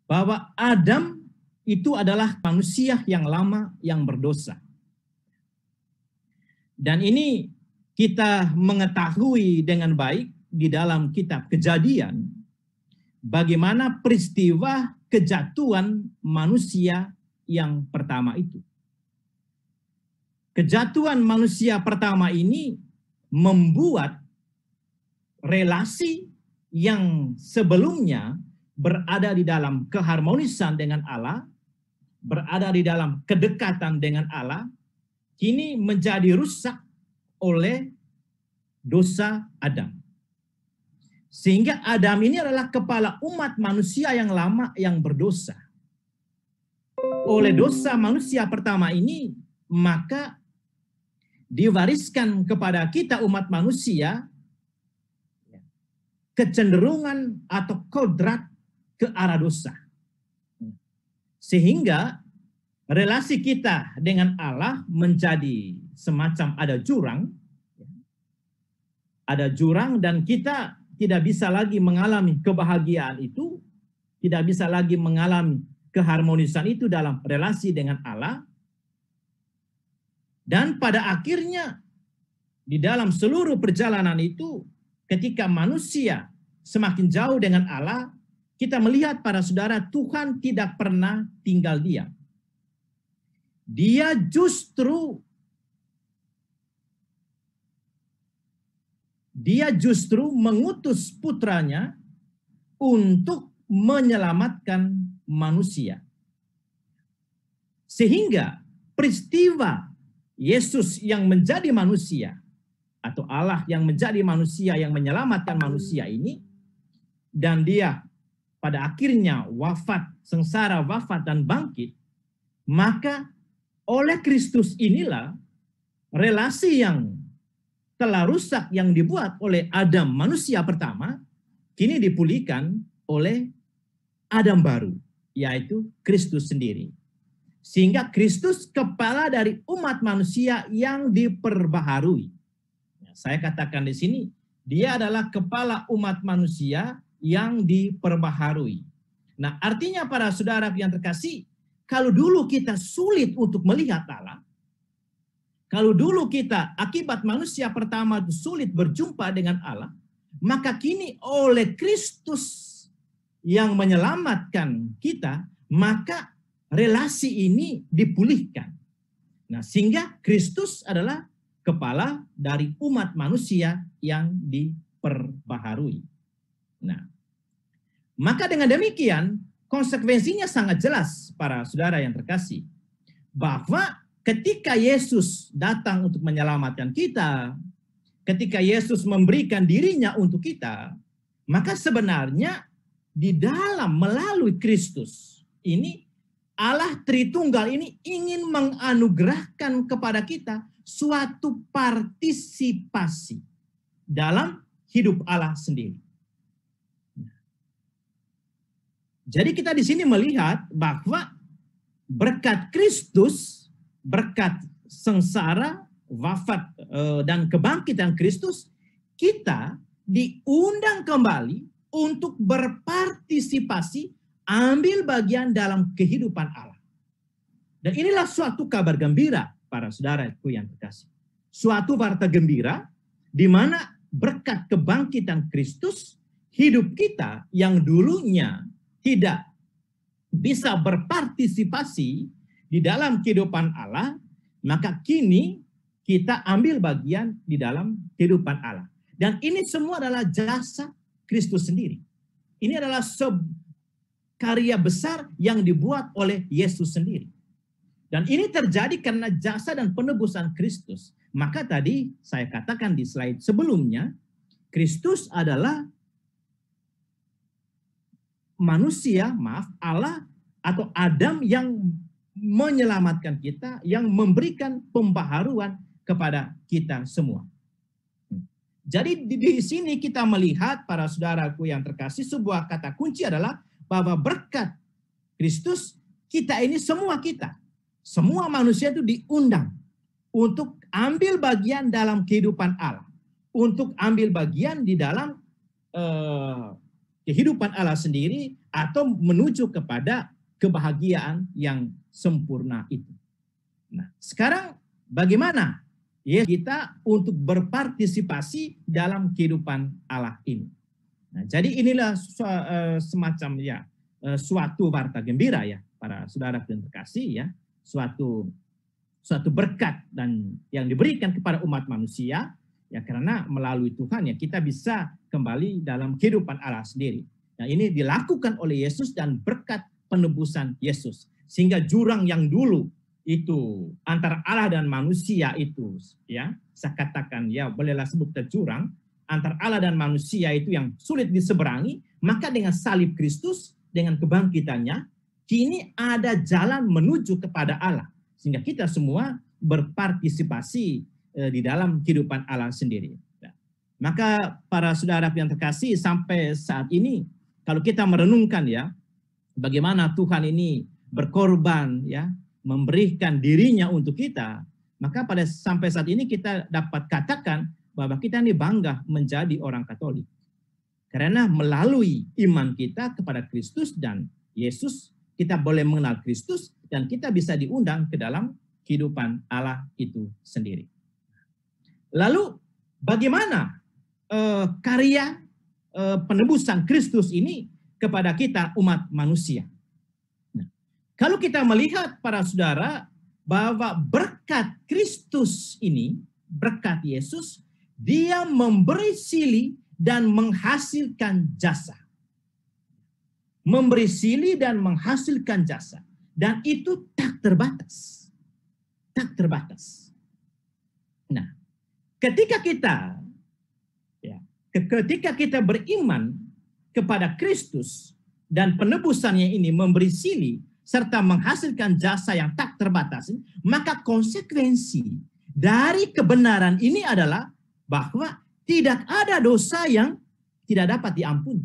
Bahwa Adam itu adalah manusia yang lama yang berdosa. Dan ini kita mengetahui dengan baik di dalam kitab Kejadian bagaimana peristiwa kejatuhan manusia yang pertama itu. Kejatuhan manusia pertama ini membuat relasi yang sebelumnya berada di dalam keharmonisan dengan Allah, berada di dalam kedekatan dengan Allah, kini menjadi rusak oleh dosa Adam. Sehingga Adam ini adalah kepala umat manusia yang lama yang berdosa. Oleh dosa manusia pertama ini, maka diwariskan kepada kita umat manusia kecenderungan atau kodrat ke arah dosa. Sehingga relasi kita dengan Allah menjadi semacam ada jurang dan kita tidak bisa lagi mengalami kebahagiaan itu, tidak bisa lagi mengalami keharmonisan itu dalam relasi dengan Allah. Dan pada akhirnya di dalam seluruh perjalanan itu, ketika manusia semakin jauh dengan Allah, kita melihat para saudara, Tuhan tidak pernah tinggal diam. Dia justru mengutus putranya untuk menyelamatkan manusia. Sehingga peristiwa Yesus yang menjadi manusia atau Allah yang menjadi manusia yang menyelamatkan manusia ini, dan dia pada akhirnya wafat, sengsara, wafat dan bangkit, maka oleh Kristus inilah relasi yang telah rusak yang dibuat oleh Adam manusia pertama kini dipulihkan oleh Adam baru, yaitu Kristus sendiri. Sehingga Kristus kepala dari umat manusia yang diperbaharui. Saya katakan di sini, dia adalah kepala umat manusia yang diperbaharui. Nah, artinya para saudara yang terkasih, kalau dulu kita sulit untuk melihat Allah, kalau dulu kita akibat manusia pertama itu sulit berjumpa dengan Allah, maka kini oleh Kristus yang menyelamatkan kita, maka relasi ini dipulihkan. Nah, sehingga Kristus adalah kepala dari umat manusia yang diperbaharui. Nah, maka dengan demikian konsekuensinya sangat jelas para saudara yang terkasih, bahwa ketika Yesus datang untuk menyelamatkan kita, ketika Yesus memberikan dirinya untuk kita, maka sebenarnya di dalam melalui Kristus ini Allah Tritunggal ini ingin menganugerahkan kepada kita suatu partisipasi dalam hidup Allah sendiri. Jadi kita di sini melihat bahwa berkat Kristus, berkat sengsara, wafat dan kebangkitan Kristus, kita diundang kembali untuk berpartisipasi, ambil bagian dalam kehidupan Allah. Dan inilah suatu kabar gembira para saudaraku yang terkasih. Suatu warta gembira di mana berkat kebangkitan Kristus, hidup kita yang dulunya tidak bisa berpartisipasi di dalam kehidupan Allah, maka kini kita ambil bagian di dalam kehidupan Allah. Dan ini semua adalah jasa Kristus sendiri. Ini adalah karya besar yang dibuat oleh Yesus sendiri. Dan ini terjadi karena jasa dan penebusan Kristus. Maka tadi saya katakan di slide sebelumnya, Kristus adalah manusia, Allah atau Adam yang menyelamatkan kita, yang memberikan pembaharuan kepada kita semua. Jadi di sini kita melihat para saudaraku yang terkasih, sebuah kata kunci adalah bahwa berkat Kristus kita ini semua manusia itu diundang untuk ambil bagian dalam kehidupan Allah, untuk ambil bagian di dalam kehidupan Allah sendiri atau menuju kepada kebahagiaan yang sempurna itu. Nah, sekarang bagaimana ya kita untuk berpartisipasi dalam kehidupan Allah ini? Nah, jadi inilah semacam ya suatu warta gembira ya para saudara yang terkasih ya, suatu berkat dan yang diberikan kepada umat manusia ya, karena melalui Tuhan ya kita bisa kembali dalam kehidupan Allah sendiri. Nah, ini dilakukan oleh Yesus dan berkat penebusan Yesus, sehingga jurang yang dulu itu antara Allah dan manusia itu ya, saya katakan ya bolehlah sebut jurang antara Allah dan manusia itu yang sulit diseberangi, maka dengan salib Kristus, dengan kebangkitannya, kini ada jalan menuju kepada Allah, sehingga kita semua berpartisipasi di dalam kehidupan Allah sendiri. Maka para saudara yang terkasih, sampai saat ini kalau kita merenungkan ya bagaimana Tuhan ini berkorban ya, memberikan dirinya untuk kita, maka sampai saat ini kita dapat katakan bahwa kita ini bangga menjadi orang Katolik. Karena melalui iman kita kepada Kristus dan Yesus, kita boleh mengenal Kristus dan kita bisa diundang ke dalam kehidupan Allah itu sendiri. Lalu bagaimana karya penebusan Kristus ini kepada kita umat manusia? Nah, kalau kita melihat para saudara bahwa berkat Kristus ini, berkat Yesus, dia memberi silih dan menghasilkan jasa. Memberi silih dan menghasilkan jasa. Dan itu tak terbatas. Tak terbatas. Nah, ketika kita beriman kepada Kristus dan penebusannya ini memberi silih serta menghasilkan jasa yang tak terbatas, maka konsekuensi dari kebenaran ini adalah bahwa tidak ada dosa yang tidak dapat diampuni.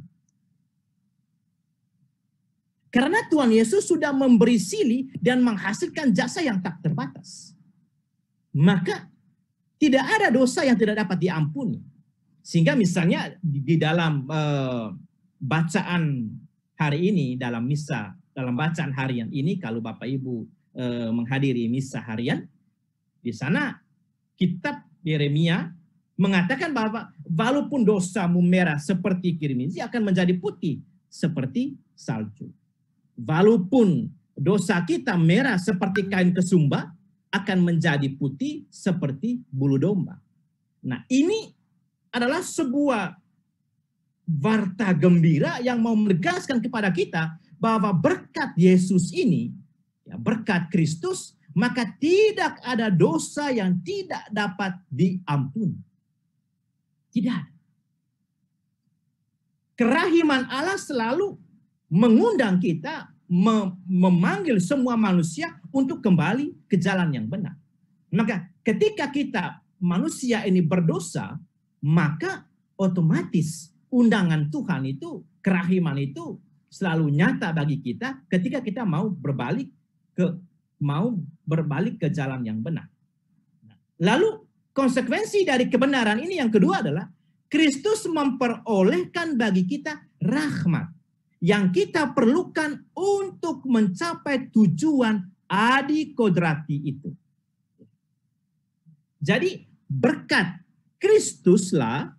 Karena Tuhan Yesus sudah memberi silih dan menghasilkan jasa yang tak terbatas. Maka tidak ada dosa yang tidak dapat diampuni. Sehingga misalnya di dalam bacaan hari ini, dalam misa, dalam bacaan harian ini, kalau Bapak Ibu menghadiri misa harian, di sana kitab Yeremia mengatakan bahwa walaupun dosamu merah seperti kirmizi akan menjadi putih seperti salju. Walaupun dosa kita merah seperti kain kesumba akan menjadi putih seperti bulu domba. Nah, ini adalah sebuah warta gembira yang mau menegaskan kepada kita bahwa berkat Yesus ini, ya, berkat Kristus, maka tidak ada dosa yang tidak dapat diampuni. Tidak. Kerahiman Allah selalu mengundang kita, memanggil semua manusia untuk kembali ke jalan yang benar. Maka ketika kita manusia ini berdosa, maka otomatis undangan Tuhan itu, kerahiman itu selalu nyata bagi kita ketika kita mau berbalik ke jalan yang benar. Lalu konsekuensi dari kebenaran ini yang kedua adalah Kristus memperolehkan bagi kita rahmat yang kita perlukan untuk mencapai tujuan adikodrati itu. Jadi berkat Kristuslah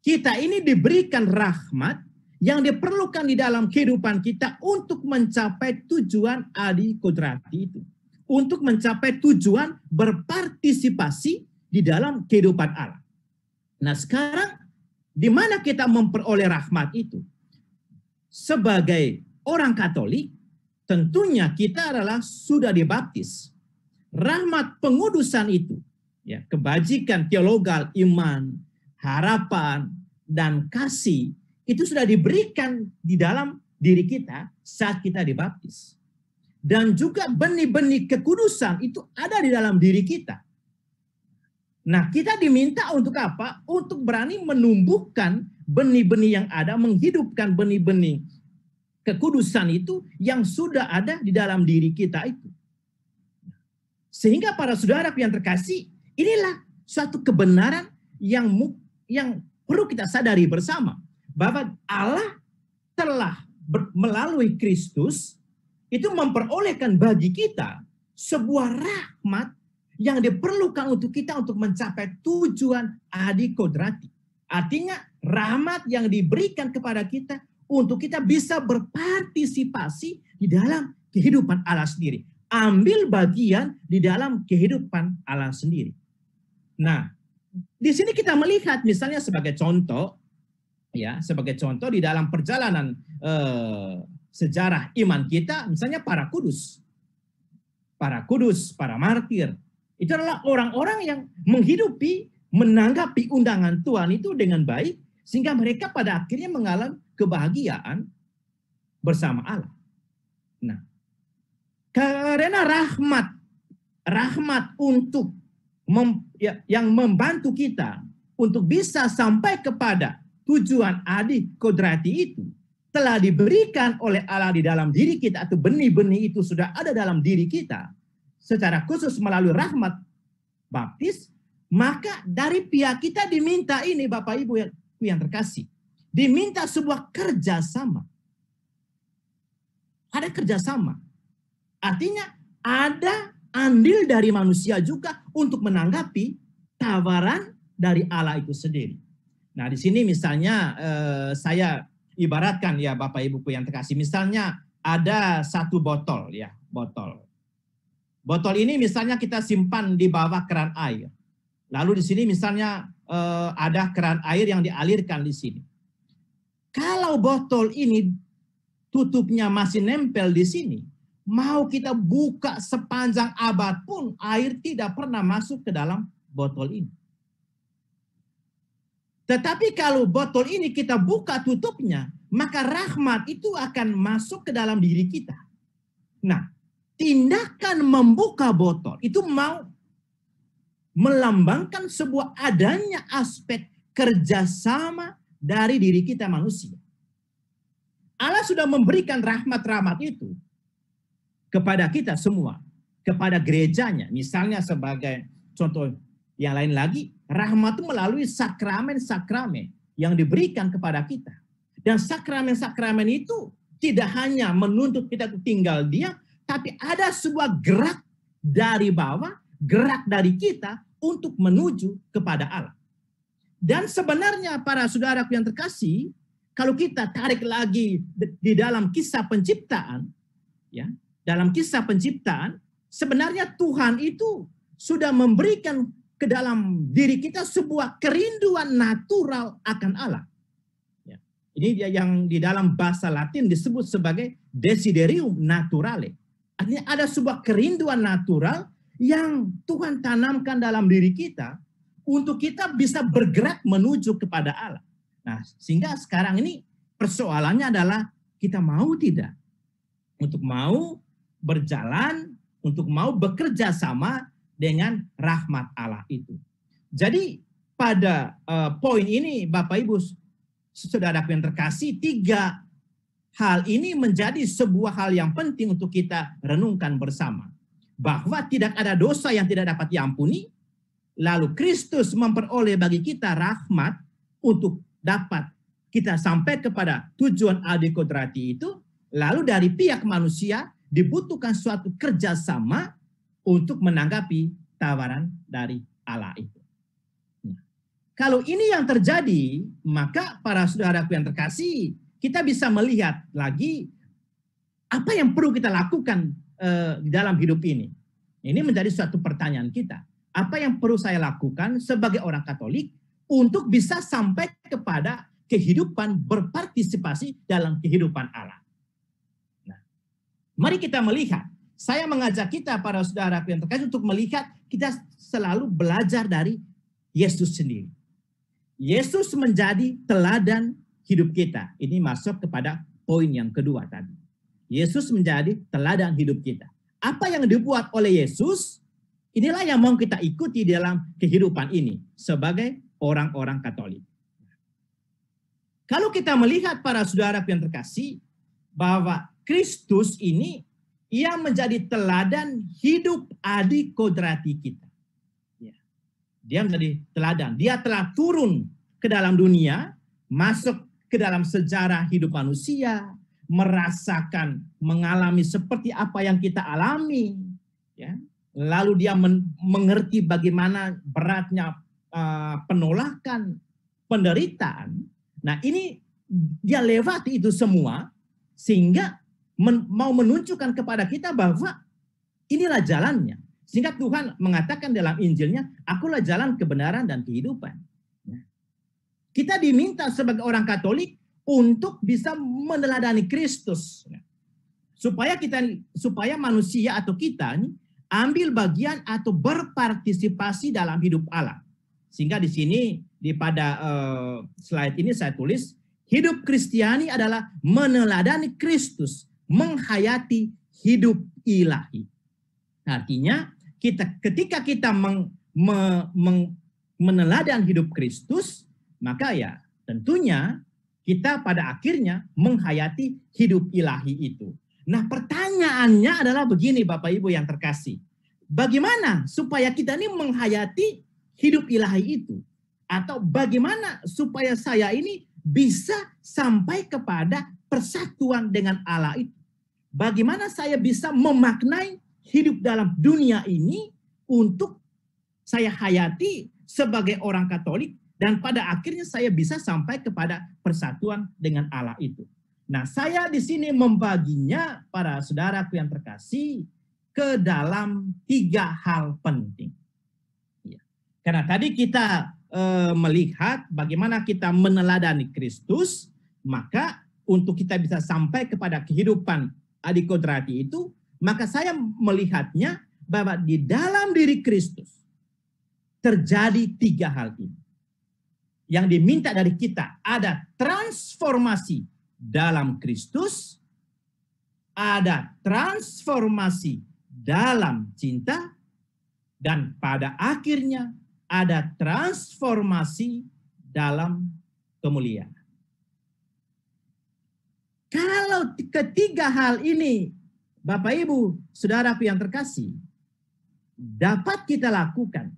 kita ini diberikan rahmat yang diperlukan di dalam kehidupan kita untuk mencapai tujuan adikodrati itu. Untuk mencapai tujuan berpartisipasi di dalam kehidupan Allah. Nah, sekarang di mana kita memperoleh rahmat itu? Sebagai orang Katolik, tentunya kita adalah sudah dibaptis. Rahmat pengudusan itu, ya, kebajikan teologal, iman, harapan, dan kasih, itu sudah diberikan di dalam diri kita saat kita dibaptis. Dan juga benih-benih kekudusan itu ada di dalam diri kita. Nah, kita diminta untuk apa? Untuk berani menumbuhkan benih-benih yang ada, menghidupkan benih-benih kekudusan itu yang sudah ada di dalam diri kita itu. Sehingga para saudara yang terkasih, inilah suatu kebenaran yang perlu kita sadari bersama. bahwa Allah telah melalui Kristus itu memperolehkan bagi kita sebuah rahmat yang diperlukan untuk kita untuk mencapai tujuan adi kodrati. Artinya rahmat yang diberikan kepada kita untuk kita bisa berpartisipasi di dalam kehidupan Allah sendiri. Ambil bagian di dalam kehidupan Allah sendiri. Nah, di sini kita melihat misalnya sebagai contoh, ya, sebagai contoh di dalam perjalanan sejarah iman kita, misalnya para kudus, para martir, itu adalah orang-orang yang menghidupi, menanggapi undangan Tuhan itu dengan baik, sehingga mereka pada akhirnya mengalami kebahagiaan bersama Allah. Nah, karena rahmat untuk yang membantu kita untuk bisa sampai kepada tujuan adi kodrati itu telah diberikan oleh Allah di dalam diri kita, atau benih-benih itu sudah ada dalam diri kita secara khusus melalui rahmat baptis. Maka dari pihak kita diminta ini, Bapak Ibu yang terkasih, diminta sebuah kerjasama. Ada kerjasama. Artinya ada andil dari manusia juga untuk menanggapi tawaran dari Allah itu sendiri. Nah, di sini misalnya saya ibaratkan ya Bapak Ibuku yang terkasih, misalnya ada satu botol ya, botol. Botol ini misalnya kita simpan di bawah keran air. Lalu di sini misalnya ada keran air yang dialirkan di sini. Kalau botol ini tutupnya masih nempel di sini, mau kita buka sepanjang abad pun air tidak pernah masuk ke dalam botol ini. Tetapi kalau botol ini kita buka tutupnya, maka rahmat itu akan masuk ke dalam diri kita. Nah, tindakan membuka botol itu mau melambangkan sebuah adanya aspek kerjasama dari diri kita manusia. Allah sudah memberikan rahmat-rahmat itu kepada kita semua, kepada gerejanya. Misalnya sebagai contoh yang lain lagi, rahmat itu melalui sakramen-sakramen yang diberikan kepada kita. Dan sakramen-sakramen itu tidak hanya menuntut kita tinggal diam, tapi ada sebuah gerak dari bawah, gerak dari kita untuk menuju kepada Allah. Dan sebenarnya para saudaraku yang terkasih, kalau kita tarik lagi di dalam kisah penciptaan, ya, dalam kisah penciptaan, sebenarnya Tuhan itu sudah memberikan ke dalam diri kita sebuah kerinduan natural akan Allah. Ya. Ini yang di dalam bahasa Latin disebut sebagai desiderium naturale. Artinya ada sebuah kerinduan natural yang Tuhan tanamkan dalam diri kita untuk kita bisa bergerak menuju kepada Allah. Nah, sehingga sekarang ini persoalannya adalah kita mau tidak untuk mau berjalan, untuk mau bekerja sama dengan rahmat Allah itu. Jadi pada poin ini Bapak Ibu saudaraku yang terkasih, 3 hal ini menjadi sebuah hal yang penting untuk kita renungkan bersama. Bahwa tidak ada dosa yang tidak dapat diampuni, lalu Kristus memperoleh bagi kita rahmat untuk dapat kita sampai kepada tujuan adi kodrati itu, lalu dari pihak manusia dibutuhkan suatu kerjasama untuk menanggapi tawaran dari Allah itu. Nah, kalau ini yang terjadi, maka para saudaraku yang terkasih, kita bisa melihat lagi apa yang perlu kita lakukan di dalam hidup ini. Ini menjadi suatu pertanyaan kita. Apa yang perlu saya lakukan sebagai orang Katolik untuk bisa sampai kepada kehidupan berpartisipasi dalam kehidupan Allah? Nah, mari kita melihat. Saya mengajak kita para saudara yang terkasih untuk melihat kita selalu belajar dari Yesus sendiri. Yesus menjadi teladan hidup kita. Ini masuk kepada poin yang kedua tadi. Yesus menjadi teladan hidup kita. Apa yang dibuat oleh Yesus, inilah yang mau kita ikuti dalam kehidupan ini sebagai orang-orang Katolik. Kalau kita melihat para saudara yang terkasih, bahwa Kristus ini, ia menjadi teladan hidup adi kodrati kita. Dia menjadi teladan. Dia telah turun ke dalam dunia, masuk ke dalam sejarah hidup manusia, merasakan, mengalami seperti apa yang kita alami, ya. Lalu dia mengerti bagaimana beratnya penolakan, penderitaan. Nah, ini dia lewati itu semua sehingga mau menunjukkan kepada kita bahwa inilah jalannya. Sehingga Tuhan mengatakan dalam Injilnya, akulah jalan kebenaran dan kehidupan. Kita diminta sebagai orang Katolik untuk bisa meneladani Kristus, supaya manusia atau kita ini ambil bagian atau berpartisipasi dalam hidup Allah. Sehingga di sini pada slide ini saya tulis, hidup Kristiani adalah meneladani Kristus, menghayati hidup ilahi. Artinya ketika kita meneladani hidup Kristus, maka ya tentunya kita pada akhirnya menghayati hidup ilahi itu. Nah, pertanyaannya adalah begini Bapak Ibu yang terkasih. Bagaimana supaya kita ini menghayati hidup ilahi itu? Atau bagaimana supaya saya ini bisa sampai kepada persatuan dengan Allah itu? Bagaimana saya bisa memaknai hidup dalam dunia ini untuk saya hayati sebagai orang Katolik, dan pada akhirnya saya bisa sampai kepada persatuan dengan Allah itu. Nah, saya di sini membaginya para saudaraku yang terkasih ke dalam 3 hal penting. Ya. Karena tadi kita melihat bagaimana kita meneladani Kristus, maka untuk kita bisa sampai kepada kehidupan adikodrati itu, maka saya melihatnya bahwa di dalam diri Kristus terjadi 3 hal ini. Yang diminta dari kita ada transformasi dalam Kristus, ada transformasi dalam cinta, dan pada akhirnya ada transformasi dalam kemuliaan. Kalau ketiga hal ini, Bapak Ibu, saudaraku yang terkasih, dapat kita lakukan,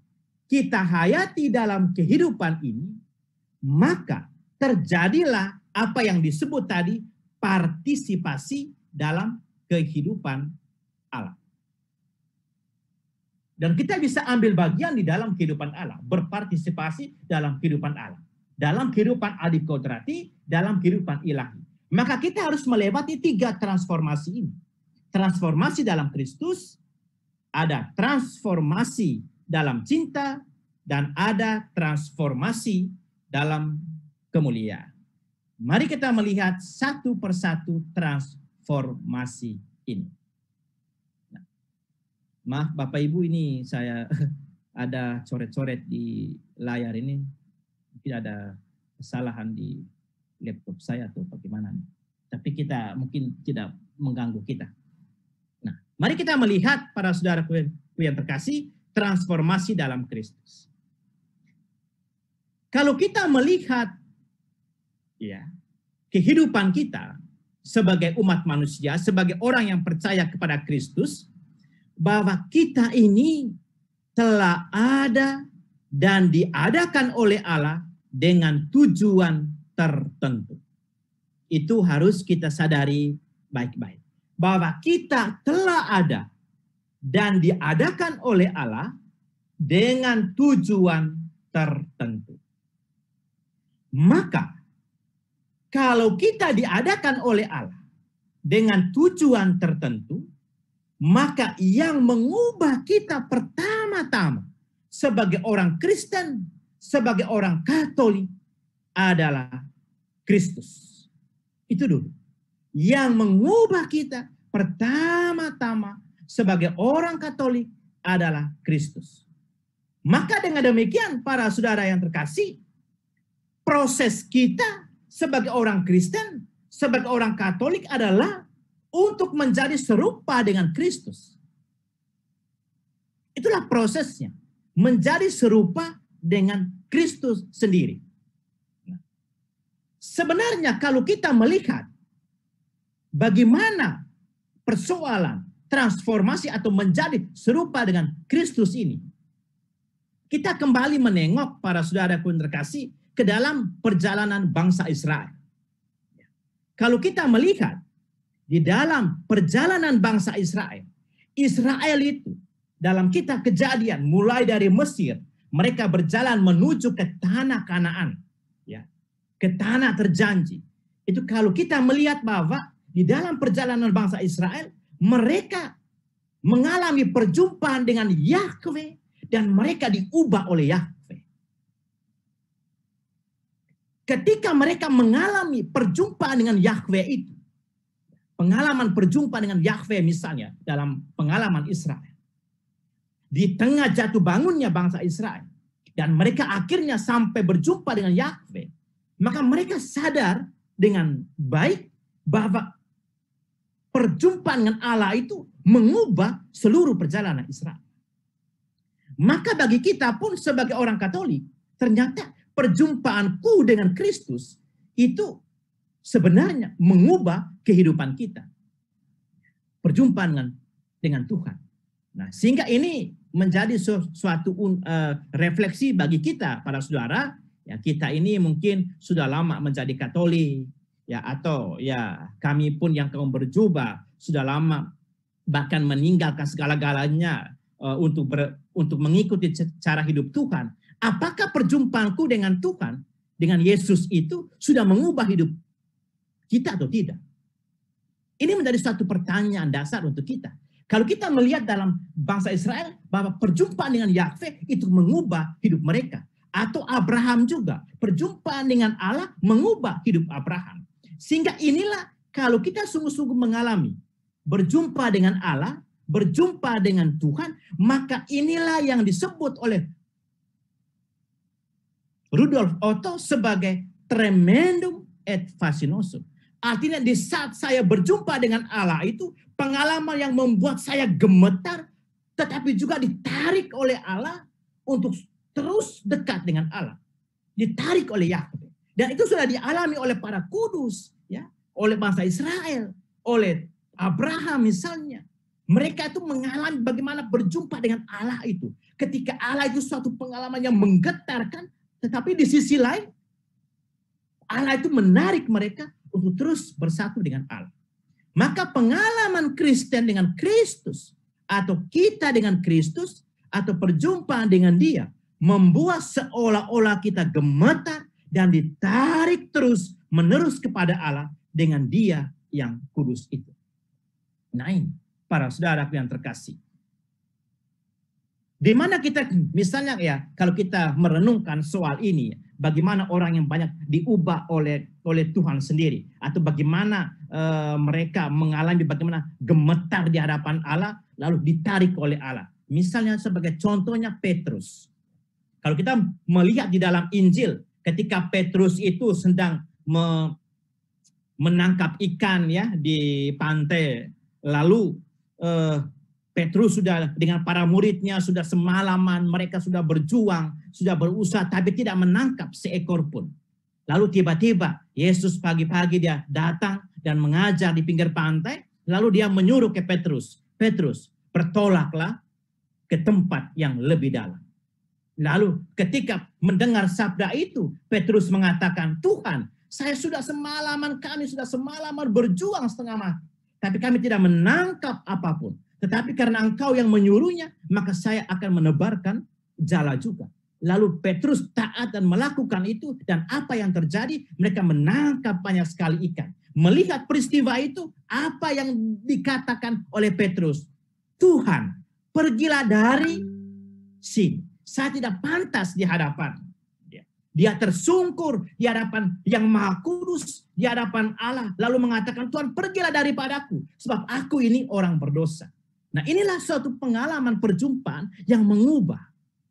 kita hayati dalam kehidupan ini, maka terjadilah apa yang disebut tadi partisipasi dalam kehidupan Allah. Dan kita bisa ambil bagian di dalam kehidupan Allah, berpartisipasi dalam kehidupan Allah, dalam kehidupan adikodrati, dalam kehidupan ilahi. Maka kita harus melewati 3 transformasi ini. Transformasi dalam Kristus, ada transformasi dalam cinta, dan ada transformasi dalam kemuliaan. Mari kita melihat satu persatu transformasi ini. Nah, maaf Bapak Ibu, ini saya ada coret-coret di layar ini. Mungkin ada kesalahan di laptop saya atau bagaimana. Tapi kita mungkin tidak mengganggu kita. Nah, mari kita melihat para saudaraku yang terkasih, transformasi dalam Kristus. Kalau kita melihat ya kehidupan kita sebagai umat manusia, sebagai orang yang percaya kepada Kristus, bahwa kita ini telah ada dan diadakan oleh Allah dengan tujuan tertentu. Itu harus kita sadari baik-baik. Bahwa kita telah ada dan diadakan oleh Allah dengan tujuan tertentu. Maka, kalau kita diadakan oleh Allah dengan tujuan tertentu, maka yang mengubah kita pertama-tama sebagai orang Kristen, sebagai orang Katolik adalah Kristus. Itu dulu. Yang mengubah kita pertama-tama sebagai orang Katolik adalah Kristus. Maka dengan demikian para saudara yang terkasih, proses kita sebagai orang Kristen, sebagai orang Katolik adalah untuk menjadi serupa dengan Kristus. Itulah prosesnya, menjadi serupa dengan Kristus sendiri. Sebenarnya kalau kita melihat bagaimana persoalan transformasi atau menjadi serupa dengan Kristus ini, kita kembali menengok para saudara yang terkasih ke dalam perjalanan bangsa Israel. kalau kita melihat di dalam perjalanan bangsa Israel, Israel itu dalam kitab Kejadian mulai dari Mesir, mereka berjalan menuju ke tanah Kanaan, ya, ke tanah terjanji. Itu kalau kita melihat bahwa di dalam perjalanan bangsa Israel, mereka mengalami perjumpaan dengan Yahweh dan mereka diubah oleh Yahweh. Ketika mereka mengalami perjumpaan dengan Yahweh itu, pengalaman perjumpaan dengan Yahweh misalnya dalam pengalaman Israel, di tengah jatuh bangunnya bangsa Israel, dan mereka akhirnya sampai berjumpa dengan Yahweh, maka mereka sadar dengan baik bahwa perjumpaan dengan Allah itu mengubah seluruh perjalanan Israel. Maka bagi kita pun sebagai orang Katolik, ternyata perjumpaanku dengan Kristus itu sebenarnya mengubah kehidupan kita. Perjumpaan dengan Tuhan. Nah, sehingga ini menjadi suatu refleksi bagi kita, para saudara. Ya, kita ini mungkin sudah lama menjadi Katolik, ya, atau ya kami pun yang kaum berjubah sudah lama bahkan meninggalkan segala-galanya untuk mengikuti cara hidup Tuhan. Apakah perjumpaanku dengan Tuhan, dengan Yesus itu sudah mengubah hidup kita atau tidak? Ini menjadi suatu pertanyaan dasar untuk kita. Kalau kita melihat dalam bangsa Israel bahwa perjumpaan dengan Yahweh itu mengubah hidup mereka. Atau Abraham juga, perjumpaan dengan Allah mengubah hidup Abraham. Sehingga inilah kalau kita sungguh-sungguh mengalami berjumpa dengan Allah, berjumpa dengan Tuhan, maka inilah yang disebut oleh Rudolf Otto sebagai tremendum et fascinosum. Artinya di saat saya berjumpa dengan Allah itu pengalaman yang membuat saya gemetar, tetapi juga ditarik oleh Allah untuk terus dekat dengan Allah. Ditarik oleh Yahweh. Dan itu sudah dialami oleh para kudus, ya, oleh bangsa Israel, oleh Abraham misalnya. Mereka itu mengalami bagaimana berjumpa dengan Allah itu. Ketika Allah itu suatu pengalaman yang menggetarkan, tetapi di sisi lain Allah itu menarik mereka untuk terus bersatu dengan Allah. Maka pengalaman Kristen dengan Kristus, atau kita dengan Kristus, atau perjumpaan dengan Dia, membuat seolah-olah kita gemetar dan ditarik terus menerus kepada Allah dengan Dia yang kudus itu. Nah ini, para saudaraku yang terkasih. Di mana kita, misalnya ya, kalau kita merenungkan soal ini, bagaimana orang yang banyak diubah oleh Tuhan sendiri, atau bagaimana mereka mengalami bagaimana gemetar di hadapan Allah, lalu ditarik oleh Allah. Misalnya sebagai contohnya Petrus. Kalau kita melihat di dalam Injil, ketika Petrus itu sedang menangkap ikan ya di pantai, lalu Petrus sudah dengan para muridnya sudah semalaman, mereka sudah berjuang, sudah berusaha, tapi tidak menangkap seekor pun. Lalu tiba-tiba Yesus pagi-pagi dia datang dan mengajar di pinggir pantai, lalu dia menyuruh ke Petrus, Petrus, bertolaklah ke tempat yang lebih dalam. Lalu ketika mendengar sabda itu, Petrus mengatakan, Tuhan, saya sudah semalaman, kami sudah semalaman berjuang setengah mati. Tapi kami tidak menangkap apapun. Tetapi karena Engkau yang menyuruhnya, maka saya akan menebarkan jala juga. Lalu Petrus taat dan melakukan itu. Dan apa yang terjadi? Mereka menangkap banyak sekali ikan. Melihat peristiwa itu, apa yang dikatakan oleh Petrus? Tuhan, pergilah dari sini. Saya tidak pantas di hadapan. Dia tersungkur di hadapan yang Maha Kudus, di hadapan Allah. Lalu mengatakan, Tuhan pergilah daripadaku, sebab aku ini orang berdosa. Nah inilah suatu pengalaman perjumpaan yang mengubah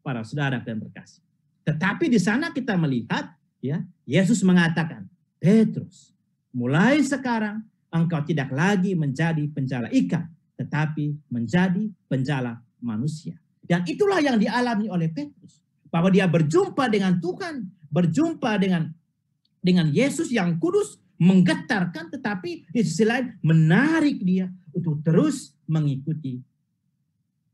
para saudara dan berkasih. Tetapi di sana kita melihat, ya, Yesus mengatakan, Petrus, mulai sekarang engkau tidak lagi menjadi penjala ikan, tetapi menjadi penjala manusia. Dan itulah yang dialami oleh Petrus. Bahwa dia berjumpa dengan Tuhan, berjumpa dengan Yesus yang kudus, menggetarkan, tetapi di sisi lain menarik dia untuk terus mengikuti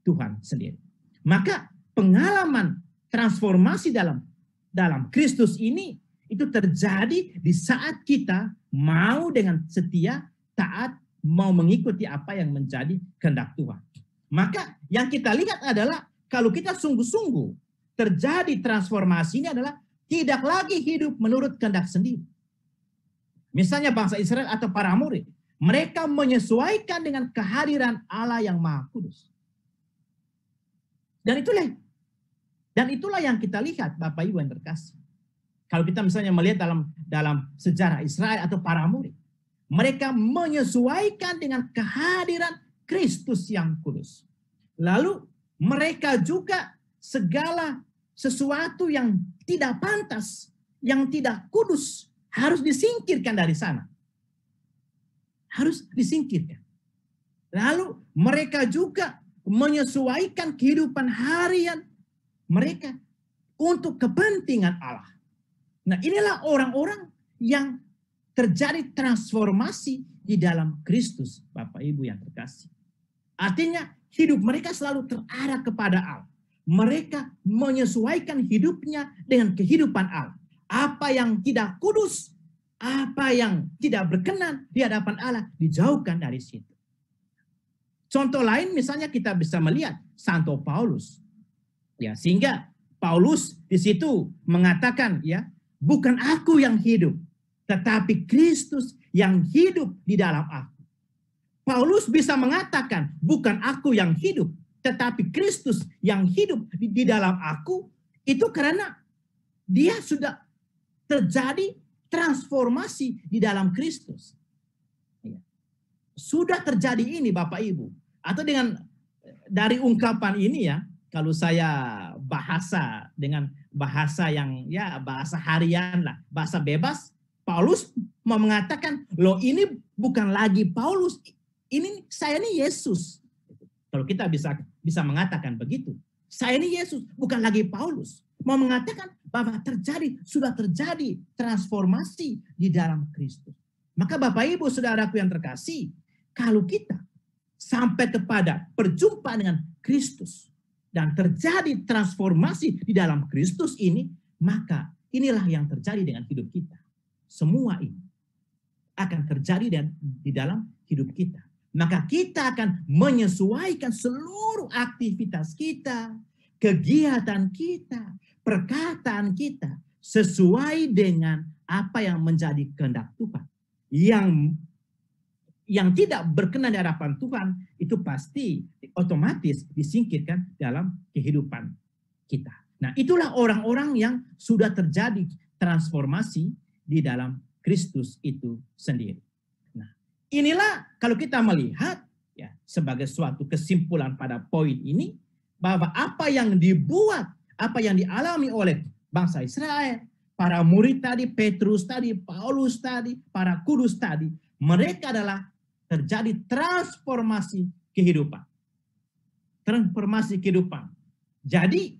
Tuhan sendiri. Maka pengalaman transformasi dalam Kristus ini itu terjadi di saat kita mau dengan setia, taat, mau mengikuti apa yang menjadi kehendak Tuhan. Maka yang kita lihat adalah kalau kita sungguh-sungguh terjadi transformasi ini adalah tidak lagi hidup menurut kehendak sendiri. Misalnya bangsa Israel atau para murid, mereka menyesuaikan dengan kehadiran Allah yang Maha Kudus. Dan itulah yang kita lihat, Bapak Ibu yang terkasih. Kalau kita misalnya melihat dalam sejarah Israel atau para murid, mereka menyesuaikan dengan kehadiran Kristus yang kudus. Lalu mereka juga segala sesuatu yang tidak pantas, yang tidak kudus, harus disingkirkan dari sana. Harus disingkirkan. Lalu mereka juga menyesuaikan kehidupan harian mereka untuk kepentingan Allah. Nah, inilah orang-orang yang terjadi transformasi di dalam Kristus, Bapak Ibu yang terkasih. Artinya hidup mereka selalu terarah kepada Allah. Mereka menyesuaikan hidupnya dengan kehidupan Allah. Apa yang tidak kudus, apa yang tidak berkenan di hadapan Allah, dijauhkan dari situ. Contoh lain misalnya kita bisa melihat Santo Paulus. Ya, sehingga Paulus di situ mengatakan, ya, bukan aku yang hidup, tetapi Kristus yang hidup di dalam aku. Paulus bisa mengatakan, bukan aku yang hidup, tetapi Kristus yang hidup di dalam aku, itu karena dia sudah terjadi transformasi di dalam Kristus. Sudah terjadi ini Bapak Ibu. Atau dengan dari ungkapan ini ya, kalau saya bahasa dengan bahasa yang ya bahasa harian lah, bahasa bebas, Paulus mau mengatakan, loh ini bukan lagi Paulus, ini saya ini Yesus. Kalau kita bisa mengatakan begitu, saya ini Yesus, bukan lagi Paulus. Mau mengatakan bahwa sudah terjadi transformasi di dalam Kristus. Maka Bapak Ibu Saudaraku yang terkasih, kalau kita sampai kepada perjumpaan dengan Kristus dan terjadi transformasi di dalam Kristus ini, maka inilah yang terjadi dengan hidup kita. Semua ini akan terjadi di dalam hidup kita. Maka kita akan menyesuaikan seluruh aktivitas kita, kegiatan kita, perkataan kita sesuai dengan apa yang menjadi kehendak Tuhan. Yang tidak berkenan di hadapan Tuhan itu pasti otomatis disingkirkan dalam kehidupan kita. Nah, itulah orang-orang yang sudah terjadi transformasi di dalam Kristus itu sendiri. Nah, inilah kalau kita melihat ya sebagai suatu kesimpulan pada poin ini, bahwa apa yang dibuat, apa yang dialami oleh bangsa Israel, para murid tadi, Petrus tadi, Paulus tadi, para kudus tadi, mereka adalah terjadi transformasi kehidupan. Transformasi kehidupan. Jadi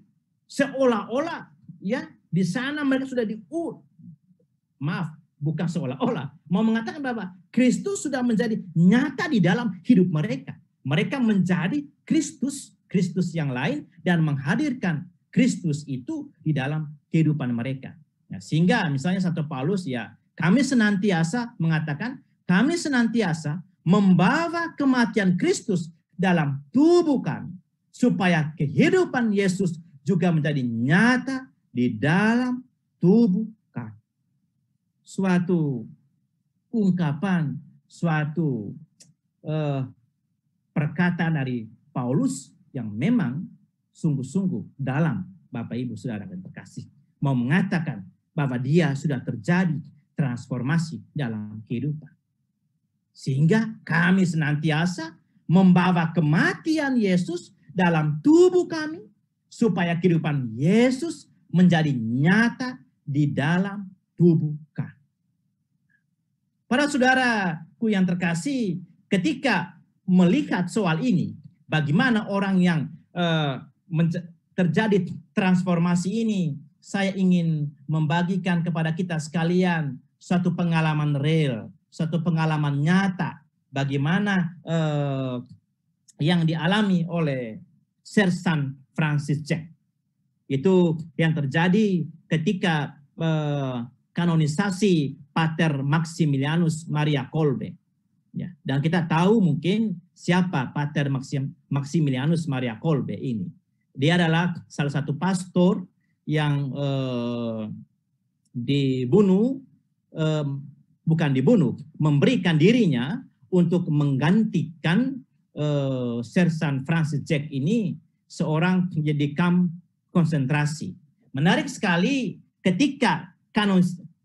seolah-olah ya di sana mereka sudah bukan seolah-olah, mau mengatakan bahwa Kristus sudah menjadi nyata di dalam hidup mereka. Mereka menjadi Kristus yang lain dan menghadirkan Kristus itu di dalam kehidupan mereka. Nah, sehingga misalnya Santo Paulus ya, kami senantiasa mengatakan, kami senantiasa membawa kematian Kristus dalam tubuh kami, supaya kehidupan Yesus juga menjadi nyata di dalam tubuh kami. Suatu ungkapan, suatu perkataan dari Paulus yang memang sungguh-sungguh dalam, Bapak Ibu Saudara yang terkasih, mau mengatakan bahwa dia sudah terjadi transformasi dalam kehidupan. Sehingga kami senantiasa membawa kematian Yesus dalam tubuh kami, supaya kehidupan Yesus menjadi nyata di dalam tubuh kami. Para saudaraku yang terkasih, ketika melihat soal ini, bagaimana orang yang terjadi transformasi ini, saya ingin membagikan kepada kita sekalian suatu pengalaman real, suatu pengalaman nyata, bagaimana yang dialami oleh Sir San Francis Jack. Itu yang terjadi ketika kanonisasi Pater Maximilianus Maria Kolbe. Ya, dan kita tahu mungkin siapa Pater Maximilianus Maria Kolbe ini. Dia adalah salah satu pastor yang memberikan dirinya untuk menggantikan Sersan Francis Jack ini seorang menjadi kamp konsentrasi. Menarik sekali ketika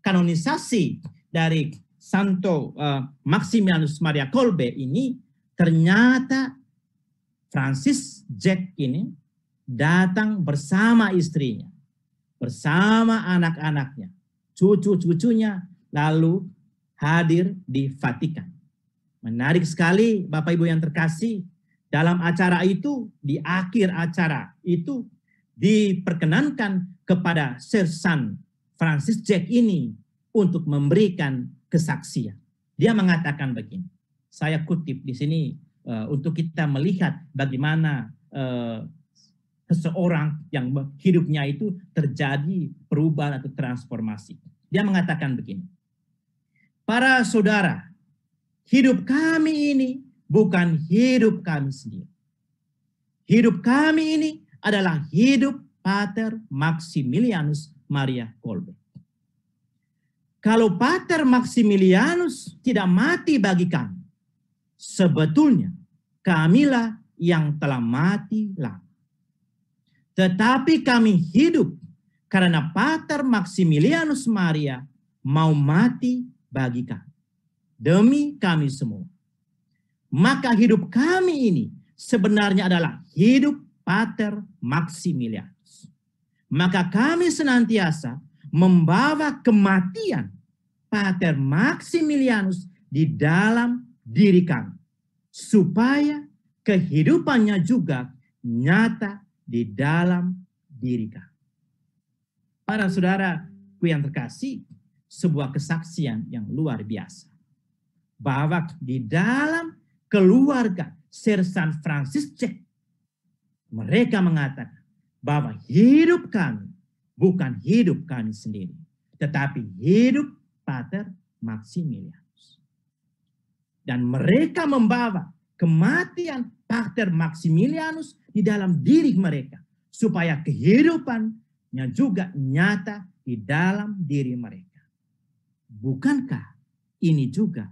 kanonisasi dari Santo Maximilianus Maria Kolbe ini, ternyata Francis Jack ini datang bersama istrinya, bersama anak-anaknya, cucu-cucunya, lalu hadir di Vatikan. Menarik sekali Bapak Ibu yang terkasih, dalam acara itu, di akhir acara itu, diperkenankan kepada Sersan Francis Jack ini untuk memberikan kesaksian. Dia mengatakan begini, saya kutip di sini untuk kita melihat bagaimana seseorang yang hidupnya itu terjadi perubahan atau transformasi. Dia mengatakan begini, para saudara, hidup kami ini bukan hidup kami sendiri. Hidup kami ini adalah hidup Pater Maximilianus Maria Kolbe. Kalau Pater Maximilianus tidak mati bagi kami, sebetulnya kamilah yang telah mati lama. Tetapi kami hidup karena Pater Maximilianus Maria mau mati bagi kami, demi kami semua. Maka hidup kami ini sebenarnya adalah hidup Pater Maximilianus. Maka kami senantiasa membawa kematian Pater Maximilianus di dalam diri kami, supaya kehidupannya juga nyata di dalam diri kami. Para saudaraku yang terkasih, sebuah kesaksian yang luar biasa, bahwa di dalam keluarga Sersan Francis Jack, mereka mengatakan bahwa hidup kami bukan hidup kami sendiri, tetapi hidup Pater Maximilianus. Dan mereka membawa kematian Pater Maximilianus di dalam diri mereka, supaya kehidupannya juga nyata di dalam diri mereka. Bukankah ini juga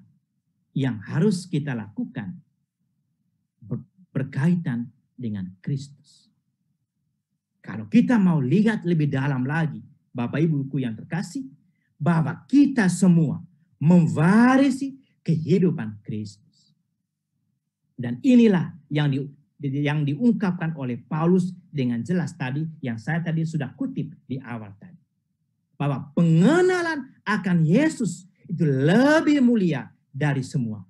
yang harus kita lakukan berkaitan dengan Kristus? Kalau kita mau lihat lebih dalam lagi, Bapak Ibuku yang terkasih, bahwa kita semua mewarisi kehidupan Kristus. Dan inilah yang diungkapkan oleh Paulus dengan jelas tadi, yang saya tadi sudah kutip di awal tadi. Bahwa pengenalan akan Yesus itu lebih mulia dari semua.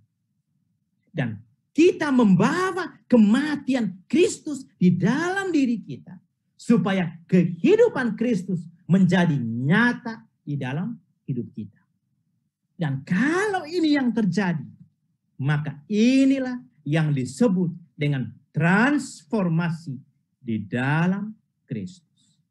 Dan kita membawa kematian Kristus di dalam diri kita, supaya kehidupan Kristus menjadi nyata di dalam hidup kita. Dan kalau ini yang terjadi, maka inilah yang disebut dengan transformasi di dalam Kristus.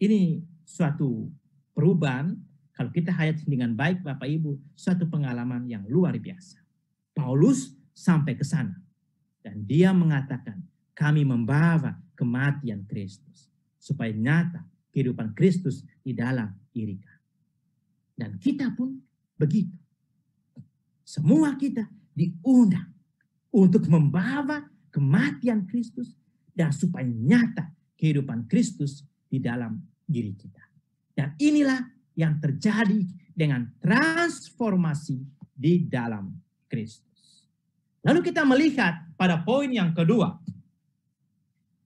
Ini suatu perubahan, kalau kita hayati dengan baik Bapak Ibu, suatu pengalaman yang luar biasa. Paulus sampai ke sana, dan dia mengatakan, kami membawa kematian Kristus, supaya nyata kehidupan Kristus di dalam diri kami. Dan kita pun begitu. Semua kita diundang untuk membawa kematian Kristus, dan supaya nyata kehidupan Kristus di dalam diri kita. Dan inilah yang terjadi dengan transformasi di dalam Kristus. Lalu kita melihat pada poin yang kedua.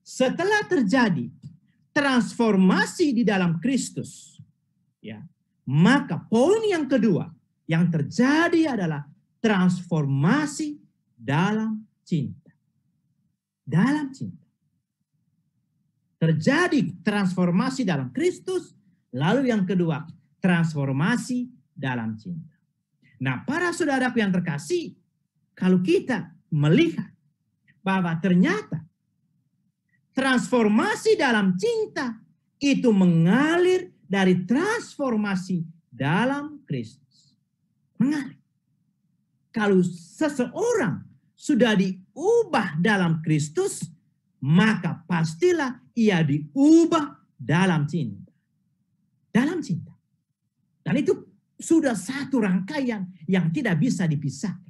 Setelah terjadi transformasi di dalam Kristus, ya, maka poin yang kedua yang terjadi adalah transformasi dalam cinta. Dalam cinta. Terjadi transformasi dalam Kristus, lalu yang kedua, transformasi dalam cinta. Nah, para saudaraku yang terkasih, kalau kita melihat bahwa ternyata transformasi dalam cinta itu mengalir dari transformasi dalam Kristus. Mengalir. Kalau seseorang sudah diubah dalam Kristus, maka pastilah ia diubah dalam cinta. Dalam cinta. Dan itu sudah satu rangkaian yang tidak bisa dipisahkan.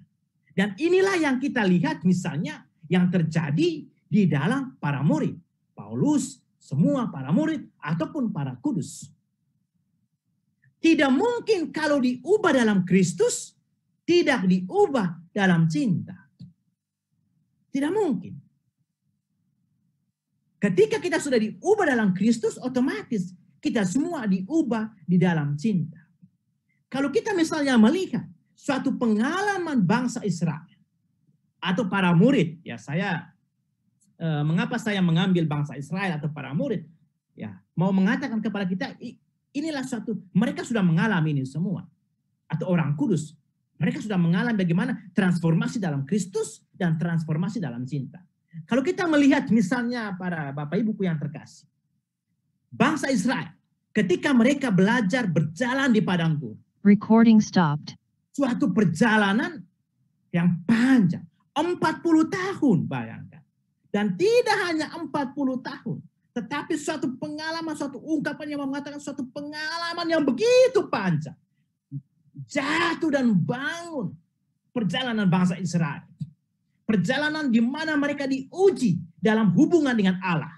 Dan inilah yang kita lihat misalnya yang terjadi di dalam para murid. Paulus, semua para murid, ataupun para kudus. Tidak mungkin kalau diubah dalam Kristus, tidak diubah dalam cinta. Tidak mungkin. Ketika kita sudah diubah dalam Kristus, otomatis kita semua diubah di dalam cinta. Kalau kita misalnya melihat suatu pengalaman bangsa Israel atau para murid, ya mengapa saya mengambil bangsa Israel atau para murid? Ya, mau mengatakan kepada kita, inilah suatu, mereka sudah mengalami ini semua. Atau orang kudus, mereka sudah mengalami bagaimana transformasi dalam Kristus dan transformasi dalam cinta. Kalau kita melihat misalnya para Bapak Ibuku yang terkasih, bangsa Israel ketika mereka belajar berjalan di padang gurun. Recording stopped. Suatu perjalanan yang panjang, 40 tahun bayangkan. Dan tidak hanya 40 tahun, tetapi suatu pengalaman, suatu ungkapan yang mengatakan suatu pengalaman yang begitu panjang. Jatuh dan bangun perjalanan bangsa Israel. Perjalanan di mana mereka diuji dalam hubungan dengan Allah.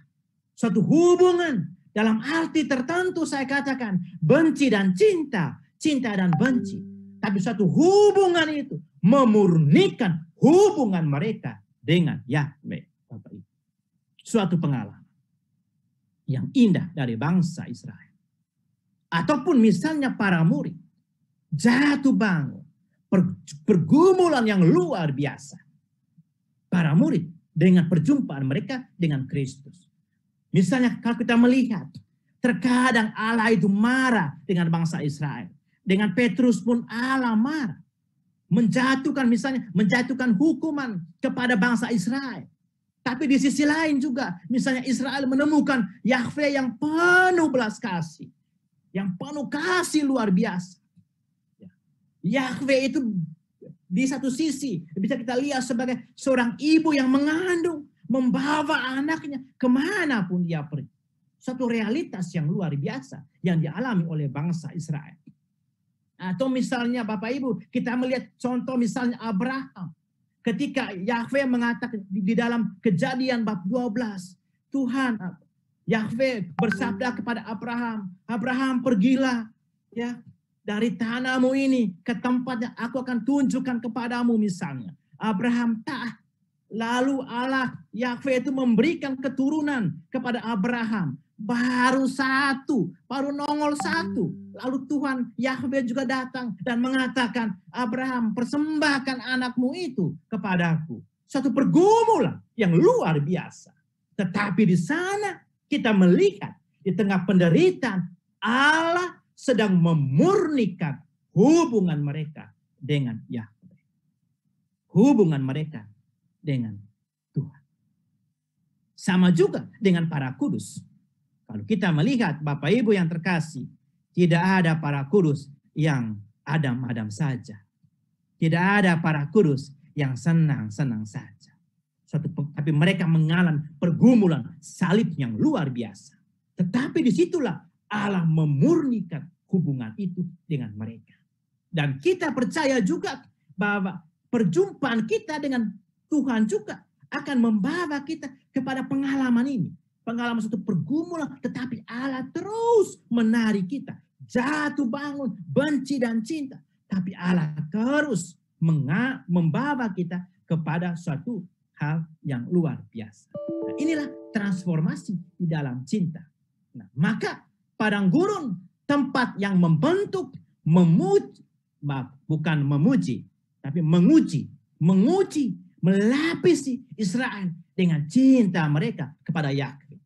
Suatu hubungan dalam arti tertentu saya katakan benci dan cinta, cinta dan benci. Tapi suatu hubungan itu memurnikan hubungan mereka dengan Yahweh. Bapak Ibu. Suatu pengalaman yang indah dari bangsa Israel. Ataupun misalnya para murid jatuh bangun, pergumulan yang luar biasa. Para murid dengan perjumpaan mereka dengan Kristus. Misalnya kalau kita melihat, terkadang Allah itu marah dengan bangsa Israel. Dengan Petrus pun Allah marah. Menjatuhkan hukuman kepada bangsa Israel. Tapi di sisi lain juga, misalnya Israel menemukan Yahweh yang penuh belas kasih. Yang penuh kasih luar biasa. Yahweh itu di satu sisi bisa kita lihat sebagai seorang ibu yang mengandung, membawa anaknya kemanapun dia pergi. Suatu realitas yang luar biasa yang dialami oleh bangsa Israel. Atau misalnya Bapak Ibu, kita melihat contoh misalnya Abraham. Ketika Yahweh mengatakan di dalam Kejadian bab 12, Tuhan Yahweh bersabda kepada Abraham, Abraham pergilah ya dari tanahmu ini ke tempat yang aku akan tunjukkan kepadamu misalnya. Abraham taat. Lalu Allah Yahweh itu memberikan keturunan kepada Abraham. Baru nongol satu. Lalu Tuhan Yahweh juga datang dan mengatakan, Abraham persembahkan anakmu itu kepadaku. Suatu pergumulan yang luar biasa. Tetapi di sana kita melihat di tengah penderitaan Allah sedang memurnikan hubungan mereka dengan Yahweh. Hubungan mereka dengan Tuhan. Sama juga dengan para kudus. Kalau kita melihat Bapak Ibu yang terkasih, tidak ada para kudus yang adam-adam saja. Tidak ada para kudus yang senang-senang saja. Tapi mereka mengalami pergumulan salib yang luar biasa. Tetapi disitulah Allah memurnikan hubungan itu dengan mereka. Dan kita percaya juga bahwa perjumpaan kita dengan Tuhan juga akan membawa kita kepada pengalaman ini. Pengalaman suatu pergumulan, tetapi Allah terus menarik kita. Jatuh bangun, benci dan cinta. Tapi Allah terus membawa kita kepada suatu hal yang luar biasa. Nah, inilah transformasi di dalam cinta. Nah, maka padang gurun tempat yang membentuk, bukan memuji, tapi menguji, melapisi Israel dengan cinta mereka kepada Yahweh.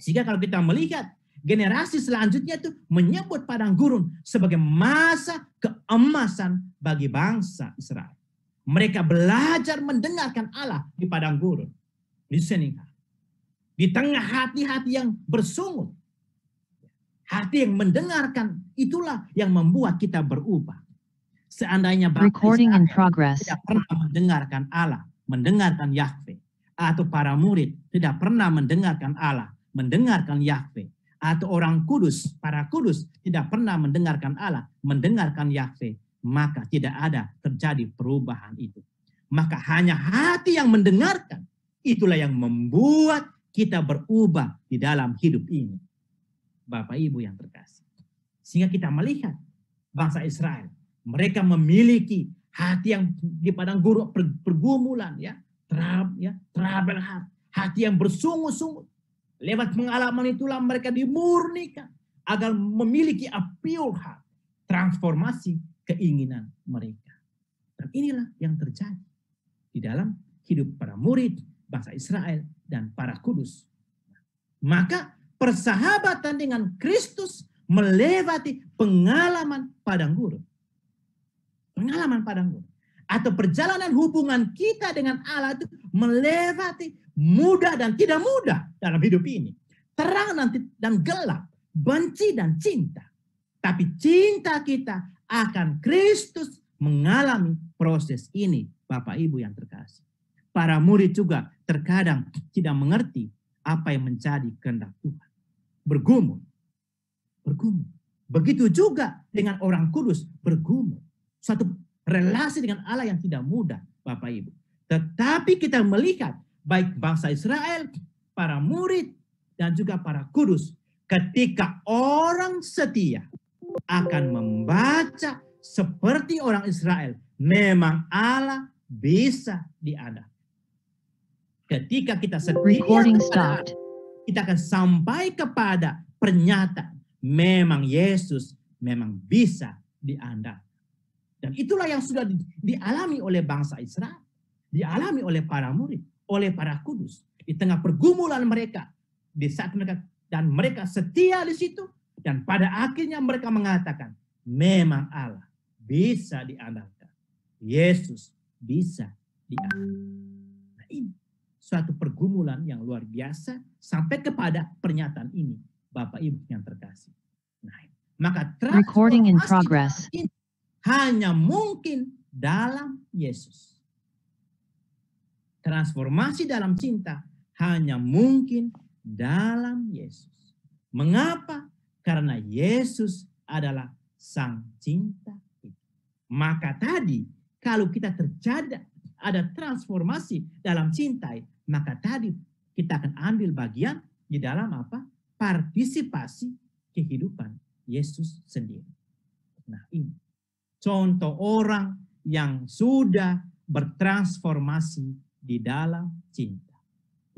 Sehingga kalau kita melihat generasi selanjutnya itu menyebut padang gurun sebagai masa keemasan bagi bangsa Israel. Mereka belajar mendengarkan Allah di padang gurun. Listening. Di tengah hati-hati yang bersungut. hati yang mendengarkan itulah yang membuat kita berubah. Seandainya Recording in Israel progress. tidak pernah mendengarkan Allah, mendengarkan Yahweh, atau para murid tidak pernah mendengarkan Allah, mendengarkan Yahweh, atau orang kudus, para kudus tidak pernah mendengarkan Allah, mendengarkan Yahweh, maka tidak ada terjadi perubahan itu. Maka hanya hati yang mendengarkan, itulah yang membuat kita berubah di dalam hidup ini. Bapak Ibu yang terkasih. Sehingga kita melihat bangsa Israel, mereka memiliki hati yang di padang gurun pergumulan, trouble heart, hati yang bersungguh-sungguh. Lewat pengalaman itulah mereka dimurnikan agar memiliki a pure heart, transformasi keinginan mereka. Dan inilah yang terjadi di dalam hidup para murid bangsa Israel dan para kudus. Maka persahabatan dengan Kristus melewati pengalaman padang gurun. Pengalaman padang gurun. Atau perjalanan hubungan kita dengan Allah itu melewati mudah dan tidak mudah dalam hidup ini. Terang dan gelap, benci dan cinta. Tapi cinta kita akan Kristus mengalami proses ini, Bapak Ibu yang terkasih. Para murid juga terkadang tidak mengerti apa yang menjadi kehendak Tuhan. Bergumul. Begitu juga dengan orang kudus, bergumul. Suatu relasi dengan Allah yang tidak mudah, Bapak Ibu. Tetapi kita melihat baik bangsa Israel, para murid, dan juga para kudus, ketika orang setia akan membaca seperti orang Israel, memang Allah bisa diandalkan. Ketika kita setia kepada Allah, kita akan sampai kepada pernyataan, memang Yesus memang bisa diandalkan. Dan itulah yang sudah dialami oleh bangsa Israel, dialami oleh para murid, oleh para kudus. Di tengah pergumulan mereka, di saat mereka setia di situ, dan pada akhirnya mereka mengatakan, memang Allah bisa diandalkan. Yesus bisa diandalkan. Nah, ini suatu pergumulan yang luar biasa sampai kepada pernyataan ini, Bapak Ibu yang terkasih. Nah, maka Recording in progress. Hanya mungkin dalam Yesus. Transformasi dalam cinta hanya mungkin dalam Yesus. Mengapa? Karena Yesus adalah sang cinta itu. Maka tadi kalau kita terjadi ada transformasi dalam cinta, maka tadi kita akan ambil bagian di dalam apa? Partisipasi kehidupan Yesus sendiri. Nah, ini contoh orang yang sudah bertransformasi di dalam cinta.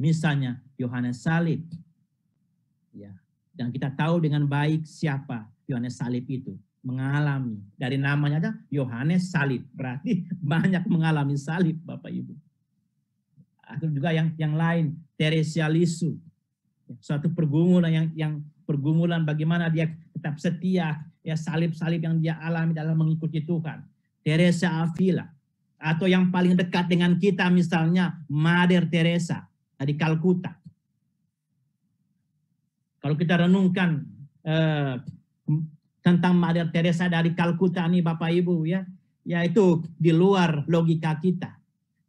Misalnya Yohanes Salib. Ya, dan kita tahu dengan baik siapa Yohanes Salib itu. Mengalami, dari namanya ada Yohanes Salib. Berarti banyak mengalami salib, Bapak Ibu. Atau juga yang lain, Teresia Lisu. Suatu pergumulan yang pergumulan bagaimana dia tetap setia, ya salib-salib yang dia alami dalam mengikuti Tuhan. Teresa Avila, atau yang paling dekat dengan kita misalnya Mother Teresa dari Kalkuta. Kalau kita renungkan tentang Mother Teresa dari Kalkuta nih Bapak Ibu, ya itu di luar logika kita.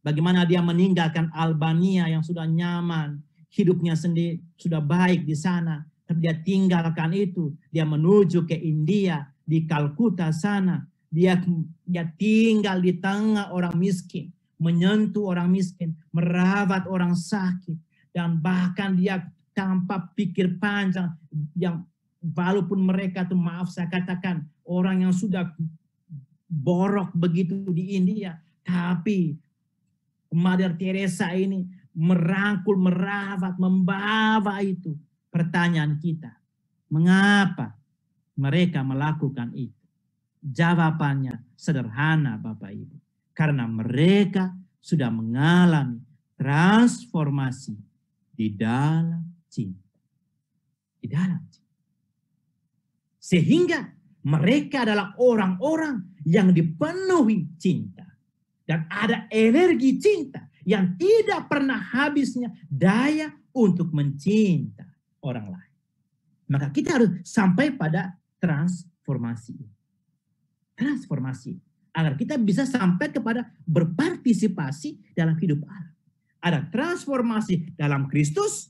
Bagaimana dia meninggalkan Albania yang sudah nyaman, hidupnya sendiri sudah baik di sana, tapi dia tinggalkan itu, dia menuju ke India, di Kalkuta sana, dia tinggal di tengah orang miskin, menyentuh orang miskin, merawat orang sakit, dan bahkan dia tanpa pikir panjang, yang walaupun mereka tuh maaf saya katakan orang yang sudah borok begitu di India, tapi Mother Teresa ini merangkul, merawat, membawa itu. Pertanyaan kita, mengapa mereka melakukan itu? Jawabannya sederhana Bapak Ibu. Karena mereka sudah mengalami transformasi di dalam cinta. Di dalam cinta. Sehingga mereka adalah orang-orang yang dipenuhi cinta. Dan ada energi cinta yang tidak pernah habisnya daya untuk mencinta orang lain. Maka kita harus sampai pada transformasi. Transformasi. Agar kita bisa sampai kepada berpartisipasi dalam hidup Allah. Ada transformasi dalam Kristus,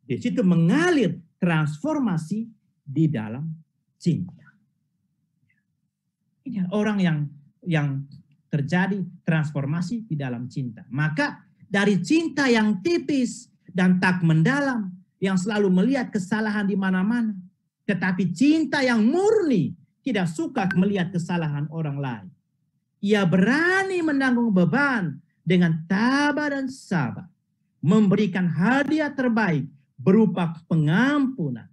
di situ mengalir transformasi di dalam cinta. Ini orang yang terjadi transformasi di dalam cinta. Maka dari cinta yang tipis dan tak mendalam, yang selalu melihat kesalahan di mana-mana, tetapi cinta yang murni tidak suka melihat kesalahan orang lain. Ia berani menanggung beban dengan tabah dan sabar, memberikan hadiah terbaik berupa pengampunan,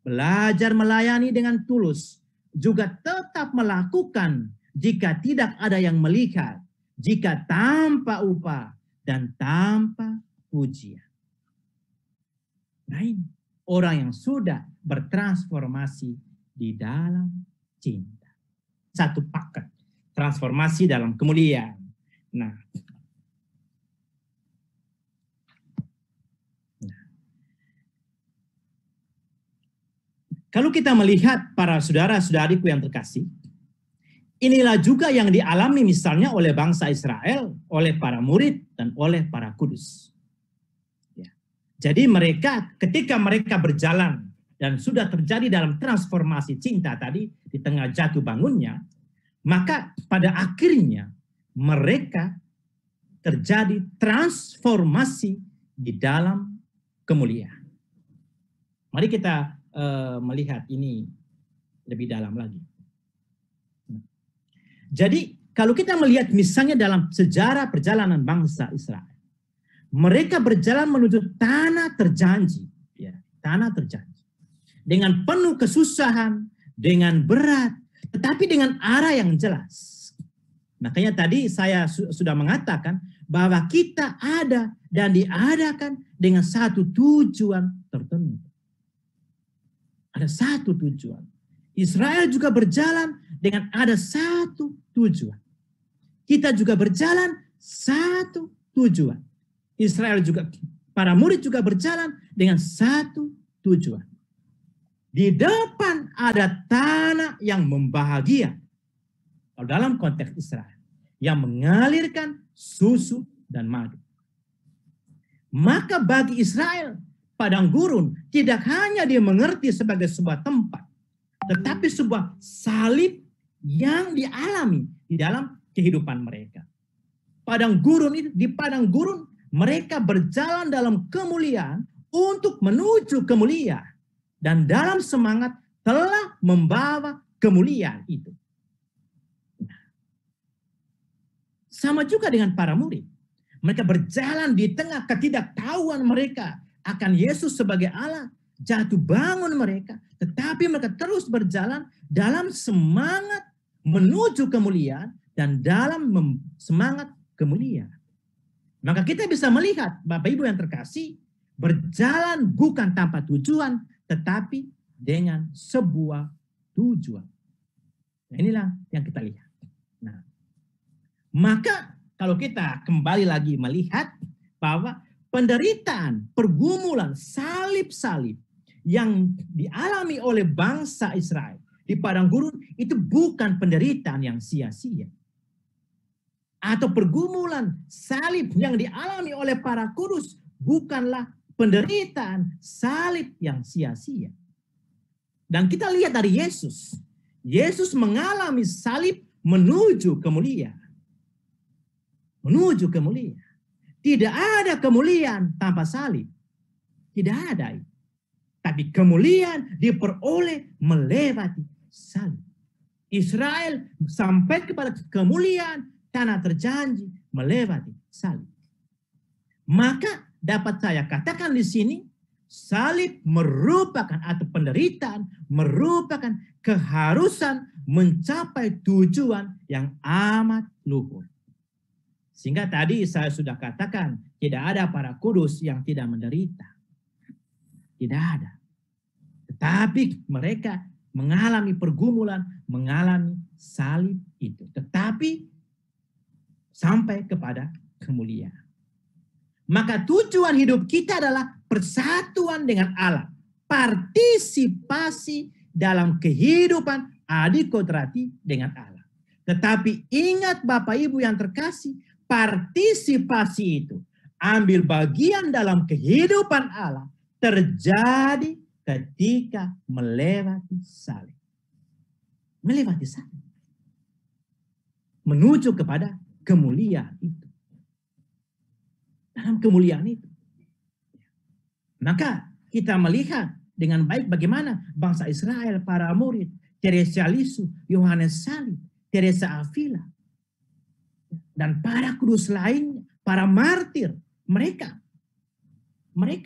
belajar melayani dengan tulus, juga tetap melakukan jika tidak ada yang melihat, jika tanpa upah dan tanpa pujian. Nah, ini orang yang sudah bertransformasi di dalam cinta. Satu paket transformasi dalam kemuliaan. Nah, kalau kita melihat para saudara-saudariku yang terkasih, inilah juga yang dialami misalnya oleh bangsa Israel, oleh para murid, dan oleh para kudus. Jadi ketika mereka berjalan dan sudah terjadi dalam transformasi cinta tadi di tengah jatuh bangunnya, maka pada akhirnya mereka terjadi transformasi di dalam kemuliaan. Mari kita melihat ini lebih dalam lagi. Jadi kalau kita melihat misalnya dalam sejarah perjalanan bangsa Israel, mereka berjalan menuju tanah terjanji, ya, tanah terjanji, dengan penuh kesusahan, dengan berat, tetapi dengan arah yang jelas. Makanya tadi saya sudah mengatakan bahwa kita ada dan diadakan dengan satu tujuan tertentu. Ada satu tujuan. Israel juga berjalan dengan ada satu tujuan. Kita juga berjalan satu tujuan. Israel juga, para murid juga berjalan dengan satu tujuan. Di depan ada tanah yang membahagiakan. Kalau dalam konteks Israel, yang mengalirkan susu dan madu. Maka bagi Israel, padang gurun tidak hanya dia mengerti sebagai sebuah tempat, tetapi sebuah salib yang dialami di dalam kehidupan mereka. Padang gurun itu, di padang gurun mereka berjalan dalam kemuliaan untuk menuju kemuliaan. Dan dalam semangat telah membawa kemuliaan itu. Sama juga dengan para murid. Mereka berjalan di tengah ketidaktahuan mereka akan Yesus sebagai Allah. Jatuh bangun mereka. Tetapi mereka terus berjalan dalam semangat menuju kemuliaan dan dalam semangat kemuliaan. Maka kita bisa melihat, Bapak Ibu yang terkasih, berjalan bukan tanpa tujuan, tetapi dengan sebuah tujuan. Nah, inilah yang kita lihat. Nah, maka kalau kita kembali lagi melihat bahwa penderitaan, pergumulan, salib-salib yang dialami oleh bangsa Israel di padang gurun itu bukan penderitaan yang sia-sia. Atau pergumulan salib yang dialami oleh para kudus bukanlah penderitaan salib yang sia-sia. Dan kita lihat dari Yesus. Yesus mengalami salib menuju kemuliaan. Menuju kemuliaan. Tidak ada kemuliaan tanpa salib. Tidak ada. Tapi kemuliaan diperoleh melewati salib. Israel sampai kepada kemuliaan tanah terjanji melewati salib. Maka dapat saya katakan di sini, salib merupakan atau penderitaan merupakan keharusan mencapai tujuan yang amat luhur. Sehingga tadi saya sudah katakan tidak ada para kudus yang tidak menderita. Tidak ada. Tetapi mereka mengalami pergumulan, mengalami salib itu. Tetapi sampai kepada kemuliaan. Maka tujuan hidup kita adalah persatuan dengan Allah. partisipasi dalam kehidupan adikodrati dengan Allah. Tetapi ingat Bapak Ibu yang terkasih, partisipasi itu, ambil bagian dalam kehidupan Allah, terjadi ketika melewati salib. Melewati salib. Menuju kepada kemuliaan itu. Dalam kemuliaan itu. Maka kita melihat dengan baik bagaimana bangsa Israel, para murid, Teresa Lisu, Yohanes Salib, Teresa Avila, dan para kudus lainnya, para martir, mereka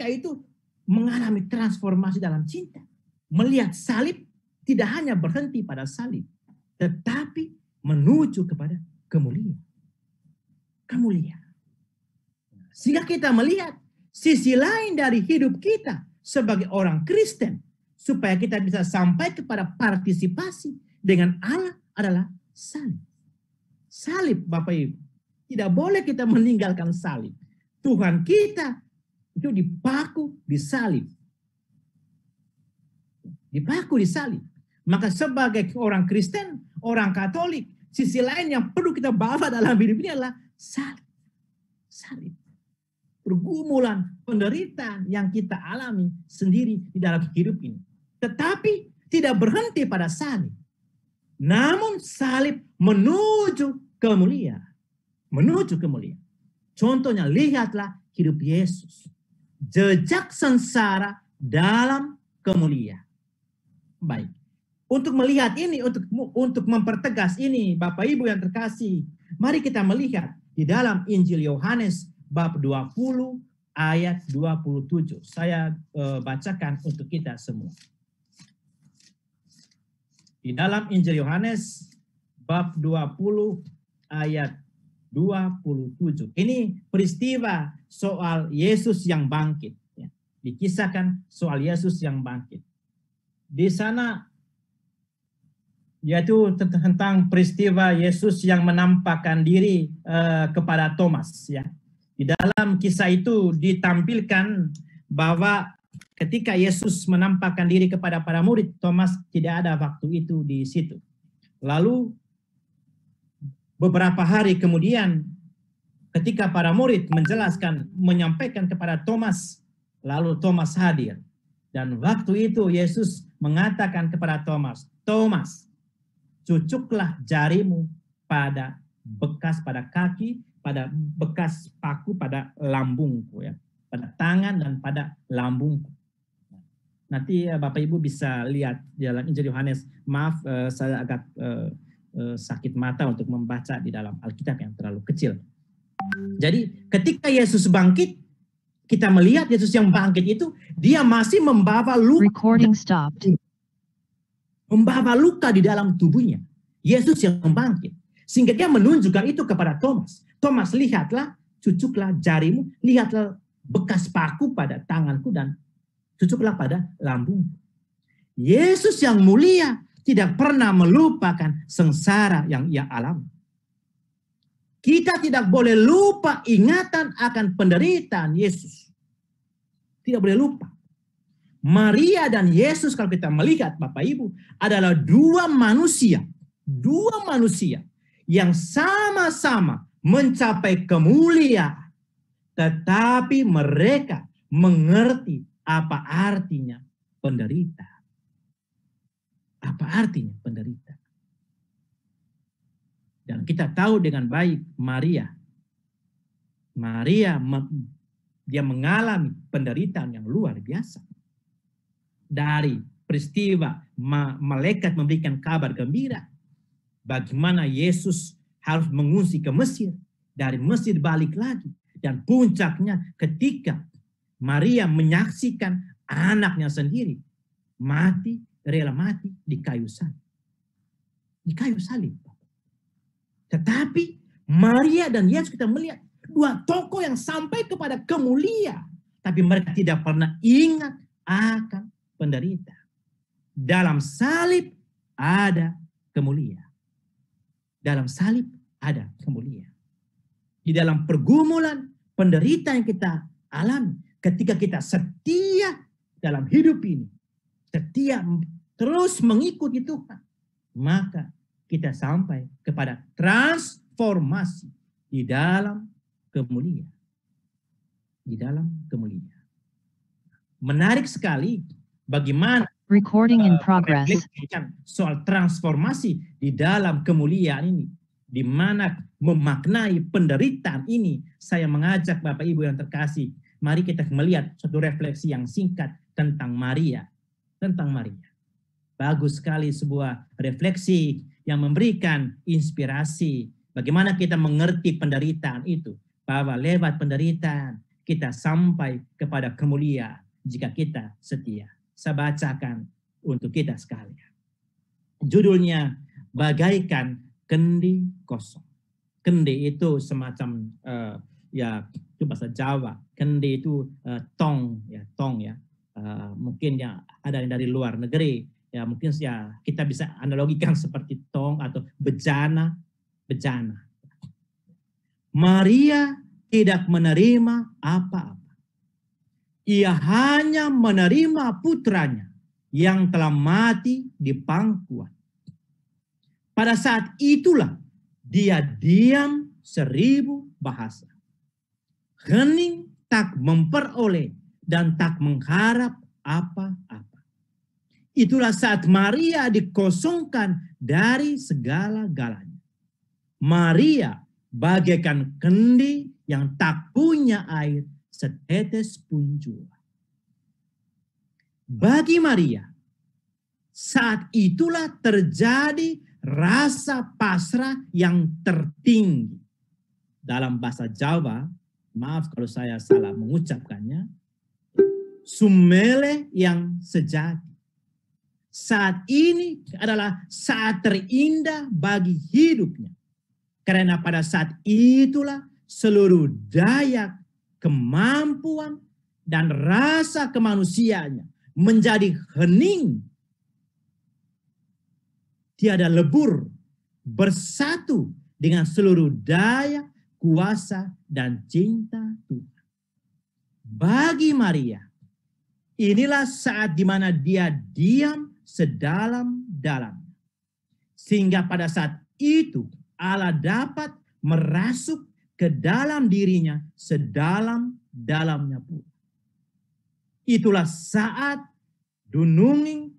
itu mengalami transformasi dalam cinta. Melihat salib tidak hanya berhenti pada salib, tetapi menuju kepada kemuliaan. Kemuliaan. Sehingga kita melihat sisi lain dari hidup kita sebagai orang Kristen, supaya kita bisa sampai kepada partisipasi dengan Allah adalah salib. Salib, Bapak Ibu. Tidak boleh kita meninggalkan salib. Tuhan kita itu dipaku di salib. Dipaku di salib. Maka sebagai orang Kristen, orang Katolik, sisi lain yang perlu kita bawa dalam hidup ini adalah salib. Salib. Pergumulan, penderitaan yang kita alami sendiri di dalam hidup ini. Tetapi tidak berhenti pada salib. Namun salib menuju kemuliaan. Menuju kemuliaan. Contohnya, lihatlah hidup Yesus. Jejak sengsara dalam kemuliaan. Baik. Untuk melihat ini, untuk mempertegas ini, Bapak Ibu yang terkasih, mari kita melihat di dalam Injil Yohanes bab 20 ayat 27. Saya bacakan untuk kita semua. Di dalam Injil Yohanes bab 20 ayat 27. Ini peristiwa soal Yesus yang bangkit. Ya. Dikisahkan soal Yesus yang bangkit. Di sana yaitu tentang peristiwa Yesus yang menampakkan diri kepada Thomas. Ya. Di dalam kisah itu ditampilkan bahwa ketika Yesus menampakkan diri kepada para murid, Thomas tidak ada waktu itu di situ. Lalu beberapa hari kemudian ketika para murid menyampaikan kepada Thomas, lalu Thomas hadir. Dan waktu itu Yesus mengatakan kepada Thomas, "Thomas, cucuklah jarimu pada kaki, pada bekas paku pada lambungku, ya, pada tangan dan pada lambungku." Nanti Bapak Ibu bisa lihat di dalam Injil Yohanes. Maaf, saya agak sakit mata untuk membaca di dalam Alkitab yang terlalu kecil. Jadi ketika Yesus bangkit, kita melihat Yesus yang bangkit itu, dia masih membawa luka. Recording stopped. Membawa luka di dalam tubuhnya. Yesus yang bangkit. Sehingga dia menunjukkan itu kepada Thomas. Thomas, lihatlah, cucuklah jarimu, lihatlah bekas paku pada tanganku dan cucuklah pada lambungku. Yesus yang mulia tidak pernah melupakan sengsara yang ia alami. Kita tidak boleh lupa ingatan akan penderitaan Yesus. Tidak boleh lupa. Maria dan Yesus, kalau kita melihat Bapak Ibu, adalah dua manusia yang sama-sama mencapai kemuliaan, tetapi mereka mengerti apa artinya penderitaan. Apa artinya penderitaan? Dan kita tahu dengan baik Maria dia mengalami penderitaan yang luar biasa. Dari peristiwa malaikat memberikan kabar gembira, bagaimana Yesus harus mengungsi ke Mesir, dari Mesir balik lagi, dan puncaknya ketika Maria menyaksikan anaknya sendiri rela mati di kayu salib. Di kayu salib. Tetapi Maria dan Yesus, kita melihat dua tokoh yang sampai kepada kemuliaan, tapi mereka tidak pernah ingat akan penderitaan. Dalam salib ada kemuliaan. Dalam salib ada kemuliaan. Di dalam pergumulan, penderitaan yang kita alami, ketika kita setia dalam hidup ini, setia terus mengikuti Tuhan, maka kita sampai kepada transformasi di dalam kemuliaan. Di dalam kemuliaan. Menarik sekali bagaimana Recording in progress. merefleksikan soal transformasi di dalam kemuliaan ini, di mana memaknai penderitaan ini. Saya mengajak Bapak Ibu yang terkasih, mari kita melihat suatu refleksi yang singkat tentang Maria. Tentang Maria. Bagus sekali sebuah refleksi yang memberikan inspirasi bagaimana kita mengerti penderitaan itu, bahwa lewat penderitaan kita sampai kepada kemuliaan jika kita setia. Saya bacakan untuk kita sekalian. Judulnya bagaikan kendi kosong. Kendi itu semacam itu bahasa Jawa. Kendi itu tong ya. Mungkin ya ada yang dari luar negeri. Ya mungkin ya kita bisa analogikan seperti tong atau bejana. Maria tidak menerima apa-apa. Ia hanya menerima putranya yang telah mati di pangkuan. Pada saat itulah dia diam 1000 bahasa. Hening tak memperoleh dan tak mengharap apa-apa. Itulah saat Maria dikosongkan dari segala-galanya. Maria bagaikan kendi yang tak punya air setetes pun jua. Bagi Maria, saat itulah terjadi rasa pasrah yang tertinggi. Dalam bahasa Jawa, maaf kalau saya salah mengucapkannya, sumele yang sejati. Saat ini adalah saat terindah bagi hidupnya. Karena pada saat itulah seluruh daya, kemampuan, dan rasa kemanusiaannya menjadi hening. Tiada lebur, bersatu dengan seluruh daya, kuasa, dan cinta Tuhan. Bagi Maria, inilah saat di mana dia diam sedalam-dalamnya. Sehingga pada saat itu Allah dapat merasuk ke dalam dirinya sedalam-dalamnya pula. Itulah saat dununging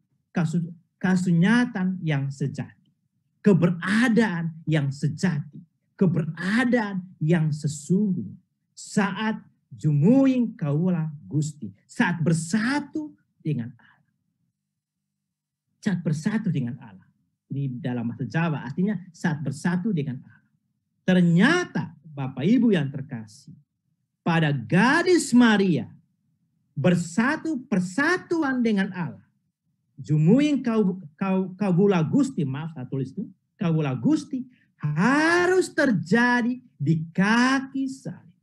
kasunyatan yang sejati. Keberadaan yang sejati. Keberadaan yang sesungguhnya. Saat jumuing kaulah Gusti. Saat bersatu dengan Allah. Saat bersatu dengan Allah. Ini dalam bahasa Jawa artinya saat bersatu dengan Allah. Ternyata Bapak Ibu yang terkasih, pada gadis Maria bersatu persatuan dengan Allah. Jumuing kaula Gusti, maaf saya tulis itu, kaula Gusti harus terjadi di kaki salib.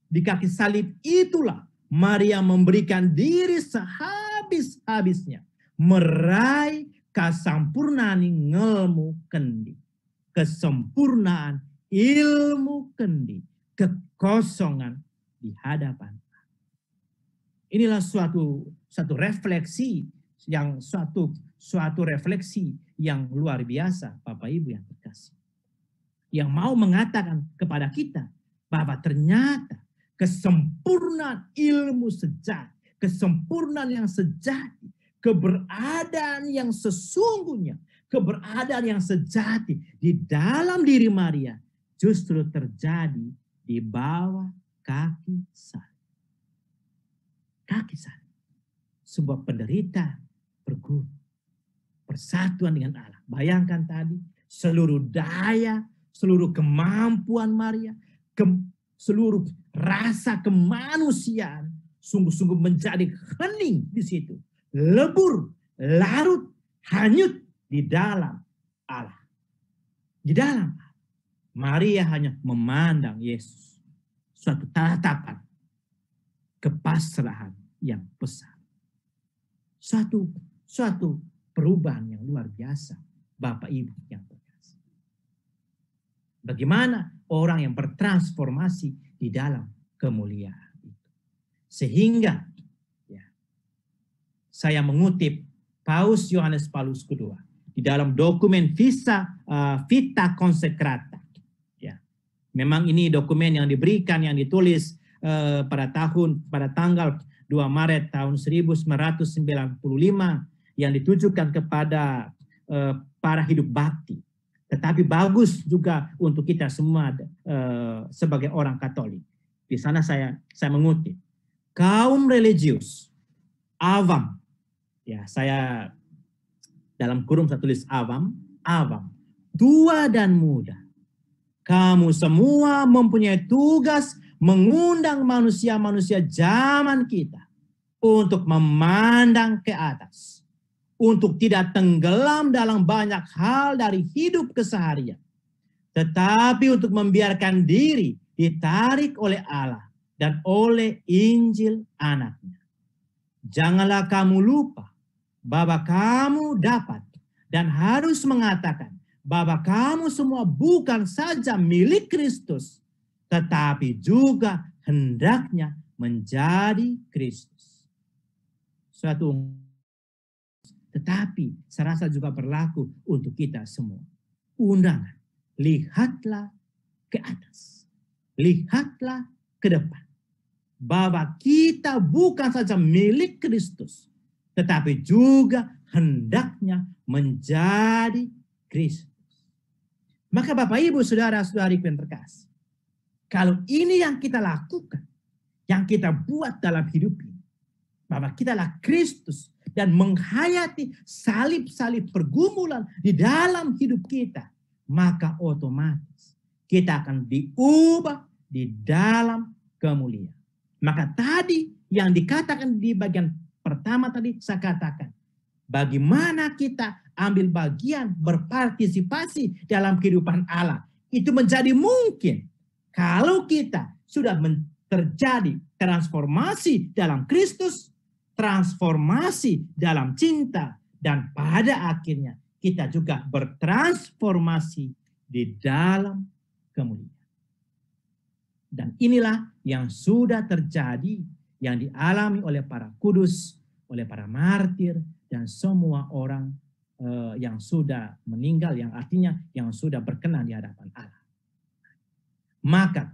Di kaki salib itulah Maria memberikan diri sehabis-habisnya, meraih kasampurnaan ngelmu kendi, kesempurnaan ilmu kendi, kekosongan di hadapan. Inilah suatu refleksi yang suatu refleksi yang luar biasa, Bapak Ibu yang terkasih. Yang mau mengatakan kepada kita bahwa ternyata kesempurnaan ilmu sejati, kesempurnaan yang sejati, keberadaan yang sesungguhnya, keberadaan yang sejati di dalam diri Maria justru terjadi di bawah kaki salib. Kaki salib. Sebuah penderitaan berguru. Persatuan dengan Allah. Bayangkan tadi seluruh daya, seluruh kemampuan Maria, seluruh rasa kemanusiaan sungguh-sungguh menjadi hening di situ. Lebur, larut, hanyut di dalam Allah. Di dalam Allah. Maria hanya memandang Yesus. Suatu tatapan kepasrahan yang besar. Suatu perubahan yang luar biasa. Bapak Ibu yang terkasih. Bagaimana orang yang bertransformasi di dalam kemuliaan itu. Sehingga ya, saya mengutip Paus Yohanes Paulus II di dalam dokumen Vita Consecrata. Ya. Memang ini dokumen yang diberikan, yang ditulis pada tanggal 2 Maret tahun 1995 yang ditujukan kepada para hidup bakti. Tetapi bagus juga untuk kita semua sebagai orang Katolik. Di sana saya mengutip, kaum religius, awam, ya saya dalam kurung saya tulis awam, tua dan muda, kamu semua mempunyai tugas mengundang manusia-manusia zaman kita untuk memandang ke atas, untuk tidak tenggelam dalam banyak hal dari hidup keseharian, tetapi untuk membiarkan diri ditarik oleh Allah dan oleh Injil Anaknya. Janganlah kamu lupa bahwa kamu dapat dan harus mengatakan bahwa kamu semua bukan saja milik Kristus, tetapi juga hendaknya menjadi Kristus. Tetapi saya rasa juga berlaku untuk kita semua. Undangan, lihatlah ke atas, lihatlah ke depan, bahwa kita bukan saja milik Kristus, tetapi juga hendaknya menjadi Kristus. Maka Bapak Ibu Saudara-saudari yang terkasih, kalau ini yang kita lakukan, yang kita buat dalam hidup ini, bahwa kita adalah Kristus dan menghayati salib-salib pergumulan di dalam hidup kita, maka otomatis kita akan diubah di dalam kemuliaan. Maka tadi yang dikatakan di bagian pertama tadi saya katakan, bagaimana kita ambil bagian berpartisipasi dalam kehidupan Allah. Itu menjadi mungkin kalau kita sudah terjadi transformasi dalam Kristus, transformasi dalam cinta, dan pada akhirnya kita juga bertransformasi di dalam kemuliaan. Dan inilah yang sudah terjadi, yang dialami oleh para kudus, oleh para martir, dan semua orang yang sudah meninggal, yang artinya yang sudah berkenan di hadapan Allah. Maka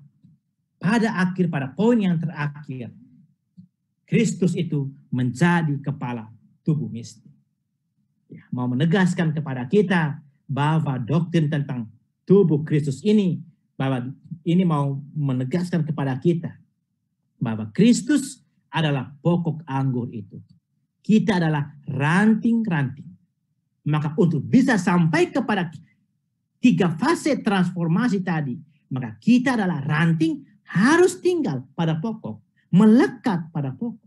pada poin yang terakhir, Kristus itu menjadi kepala tubuh mistik. Ya, mau menegaskan kepada kita bahwa doktrin tentang tubuh Kristus ini, bahwa ini mau menegaskan kepada kita bahwa Kristus adalah pokok anggur itu. Kita adalah ranting-ranting. Maka untuk bisa sampai kepada 3 fase transformasi tadi, maka kita adalah ranting, harus tinggal pada pokok, melekat pada pokok.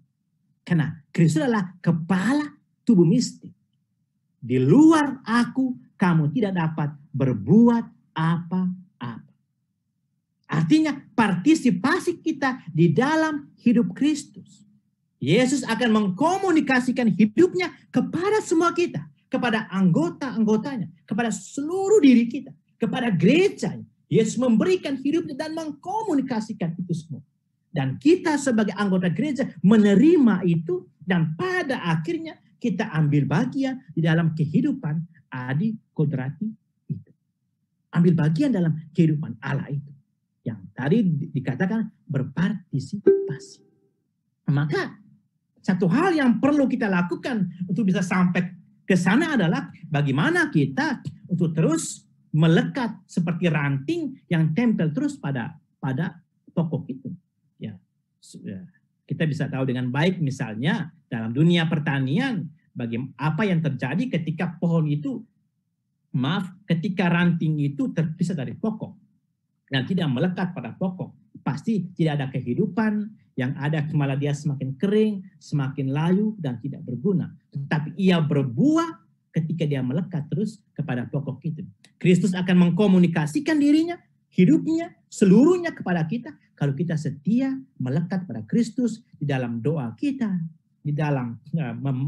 Karena Kristus adalah kepala tubuh mistik. Di luar aku, kamu tidak dapat berbuat apa-apa. Artinya partisipasi kita di dalam hidup Kristus. Yesus akan mengkomunikasikan hidupnya kepada semua kita, kepada anggota-anggotanya, kepada seluruh diri kita, kepada gereja. Yesus memberikan hidupnya dan mengkomunikasikan itu semua. Dan kita sebagai anggota gereja menerima itu, dan pada akhirnya kita ambil bagian di dalam kehidupan adi kodrati itu. Ambil bagian dalam kehidupan Allah itu. Yang tadi dikatakan berpartisipasi. Maka satu hal yang perlu kita lakukan untuk bisa sampai ke sana adalah bagaimana kita untuk terus melekat seperti ranting yang tempel terus pada pokok itu. Ya, kita bisa tahu dengan baik misalnya dalam dunia pertanian apa yang terjadi ketika pohon itu, ketika ranting itu terpisah dari pokok dan tidak melekat pada pokok, pasti tidak ada kehidupan, yang ada malah dia semakin kering, semakin layu dan tidak berguna. Tetapi ia berbuah ketika dia melekat terus kepada pokok itu. Kristus akan mengkomunikasikan dirinya, hidupnya, seluruhnya kepada kita kalau kita setia melekat pada Kristus di dalam doa kita, di dalam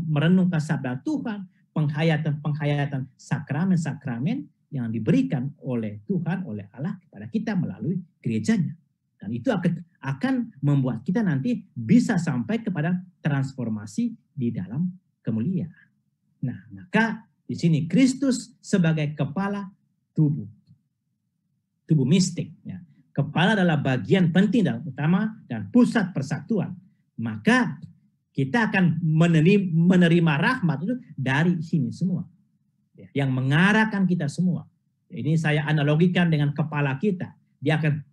merenungkan sabda Tuhan, penghayatan sakramen-sakramen yang diberikan oleh Tuhan, oleh Allah kepada kita melalui gerejanya. Dan itu akan membuat kita nanti bisa sampai kepada transformasi di dalam kemuliaan. Nah, maka di sini Kristus sebagai kepala tubuh. Tubuh mistik. Ya. Kepala adalah bagian penting dan utama dan pusat persatuan. Maka kita akan menerima rahmat itu dari sini semua. Yang mengarahkan kita semua. Ini saya analogikan dengan kepala kita. Dia akan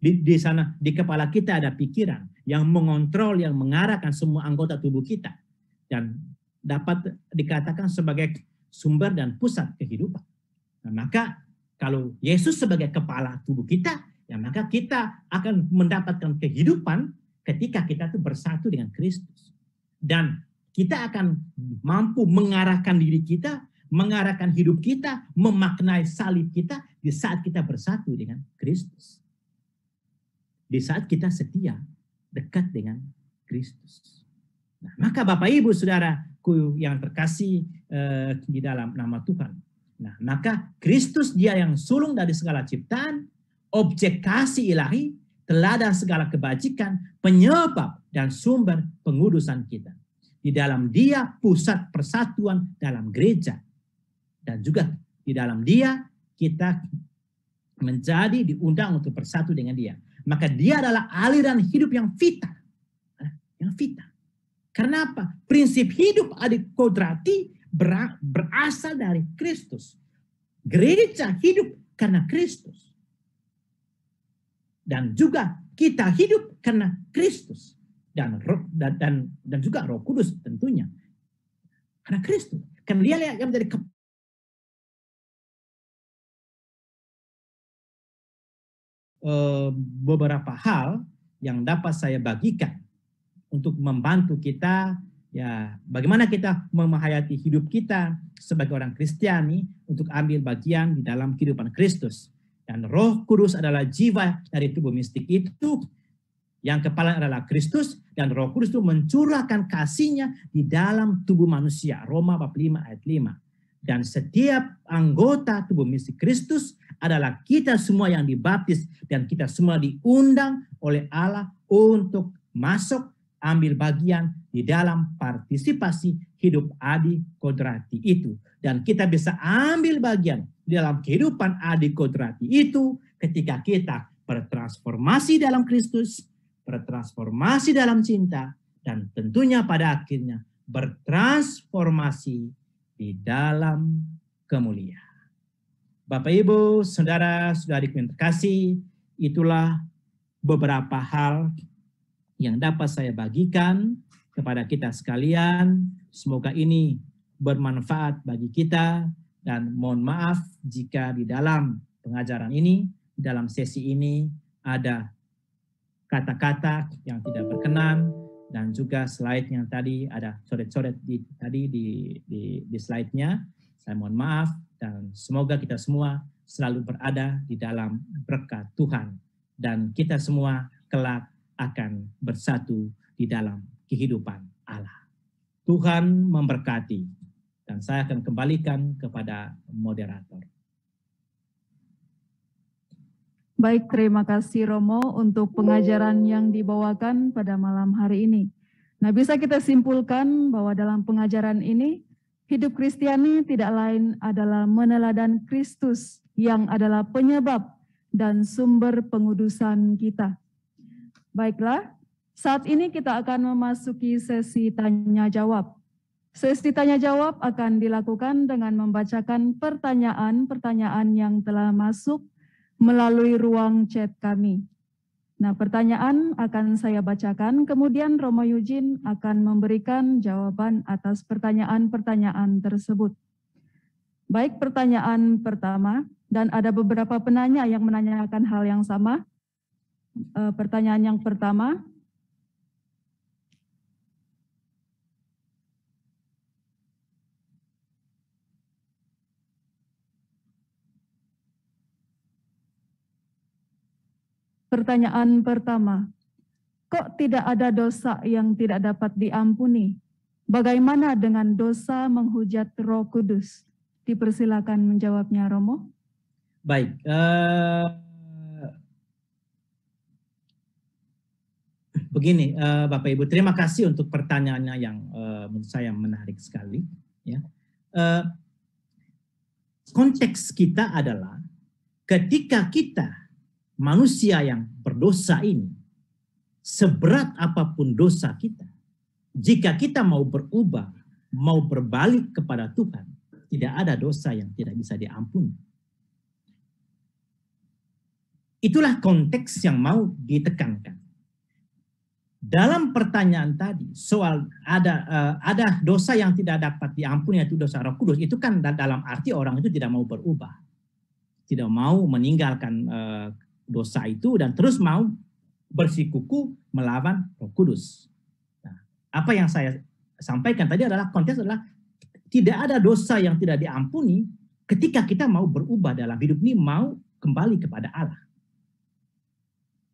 di sana, di kepala kita ada pikiran yang mengontrol, yang mengarahkan semua anggota tubuh kita. Dan dapat dikatakan sebagai sumber dan pusat kehidupan. Nah, maka kalau Yesus sebagai kepala tubuh kita, ya maka kita akan mendapatkan kehidupan ketika kita itu bersatu dengan Kristus. Dan kita akan mampu mengarahkan diri kita, mengarahkan hidup kita, memaknai salib kita di saat kita bersatu dengan Kristus. Di saat kita setia, dekat dengan Kristus. Nah, maka Bapak Ibu Saudaraku yang terkasih di dalam nama Tuhan. Nah, maka Kristus dia yang sulung dari segala ciptaan, objek kasih ilahi, teladan segala kebajikan, penyebab dan sumber pengudusan kita. Di dalam dia pusat persatuan dalam gereja. Dan juga di dalam dia kita menjadi diundang untuk bersatu dengan dia. Maka dia adalah aliran hidup yang vital. Yang vital. Karena apa? Prinsip hidup adikodrati berasal dari Kristus. Gereja hidup karena Kristus. Dan juga kita hidup karena Kristus. Dan juga Roh Kudus tentunya. Karena Kristus. Karena dia yang menjadi beberapa hal yang dapat saya bagikan untuk membantu kita, ya bagaimana kita menghayati hidup kita sebagai orang Kristiani untuk ambil bagian di dalam kehidupan Kristus. Dan Roh Kudus adalah jiwa dari tubuh mistik itu, yang kepala adalah Kristus, dan Roh Kudus itu mencurahkan kasih-Nya di dalam tubuh manusia. Roma bab 5 ayat 5. Dan setiap anggota tubuh mistik Kristus adalah kita semua yang dibaptis, dan kita semua diundang oleh Allah untuk masuk ambil bagian di dalam partisipasi hidup adikodrati itu. Dan kita bisa ambil bagian di dalam kehidupan adikodrati itu ketika kita bertransformasi dalam Kristus, bertransformasi dalam cinta, dan tentunya pada akhirnya bertransformasi di dalam kemuliaan. Bapak Ibu, saudara-saudariku yang terkasih, itulah beberapa hal yang dapat saya bagikan kepada kita sekalian. Semoga ini bermanfaat bagi kita, dan mohon maaf jika di dalam pengajaran ini, dalam sesi ini ada kata-kata yang tidak berkenan, dan juga slide yang tadi ada coret-coret di slide-nya. Saya mohon maaf, dan semoga kita semua selalu berada di dalam berkat Tuhan, dan kita semua kelak akan bersatu di dalam kehidupan Allah. Tuhan memberkati, dan saya akan kembalikan kepada moderator. Baik, terima kasih Romo untuk pengajaran yang dibawakan pada malam hari ini. Nah, bisa kita simpulkan bahwa dalam pengajaran ini, hidup Kristiani tidak lain adalah meneladan Kristus yang adalah penyebab dan sumber pengudusan kita. Baiklah, saat ini kita akan memasuki sesi tanya-jawab. Sesi tanya-jawab akan dilakukan dengan membacakan pertanyaan-pertanyaan yang telah masuk melalui ruang chat kami. Nah, pertanyaan akan saya bacakan, kemudian Romo Eugene akan memberikan jawaban atas pertanyaan-pertanyaan tersebut. Baik, pertanyaan pertama, dan ada beberapa penanya yang menanyakan hal yang sama. Pertanyaan yang pertama, kok tidak ada dosa yang tidak dapat diampuni? Bagaimana dengan dosa menghujat Roh Kudus? Dipersilakan menjawabnya, Romo. Baik, begini Bapak Ibu, terima kasih untuk pertanyaannya yang menurut saya menarik sekali. Ya. Konteks kita adalah ketika kita manusia yang berdosa ini, seberat apapun dosa kita, jika kita mau berubah, mau berbalik kepada Tuhan, tidak ada dosa yang tidak bisa diampuni. Itulah konteks yang mau ditekankan. Dalam pertanyaan tadi, soal ada dosa yang tidak dapat diampuni, yaitu dosa Roh Kudus, itu kan dalam arti orang itu tidak mau berubah. Tidak mau meninggalkan dosa itu dan terus mau bersikuku melawan Roh Kudus. Nah, apa yang saya sampaikan tadi adalah konteks adalah tidak ada dosa yang tidak diampuni ketika kita mau berubah dalam hidup ini, mau kembali kepada Allah.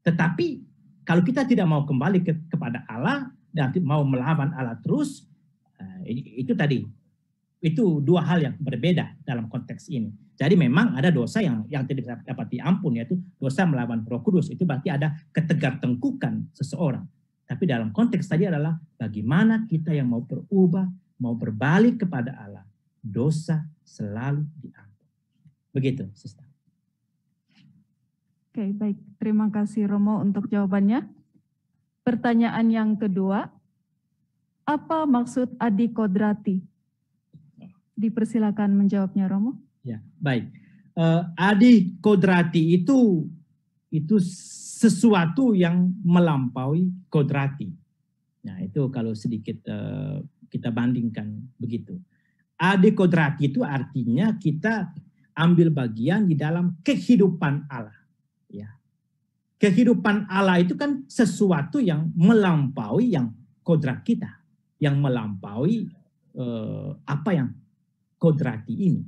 Tetapi kalau kita tidak mau kembali kepada Allah dan mau melawan Allah terus, itu tadi, itu dua hal yang berbeda dalam konteks ini. Jadi memang ada dosa yang tidak dapat diampuni, yaitu dosa melawan Roh Kudus. Itu berarti ada ketegartengkukan seseorang. Tapi dalam konteks tadi adalah bagaimana kita yang mau berubah, mau berbalik kepada Allah, dosa selalu diampuni. Begitu, Sister. Oke, baik. Terima kasih Romo untuk jawabannya. Pertanyaan yang kedua, apa maksud adikodrati? Dipersilakan menjawabnya Romo. Ya, baik. Adikodrati itu sesuatu yang melampaui kodrati. Nah, itu kalau sedikit kita bandingkan begitu. Adikodrati itu artinya kita ambil bagian di dalam kehidupan Allah. Ya. Kehidupan Allah itu kan sesuatu yang melampaui yang kodrat kita, yang melampaui apa yang kodrati ini.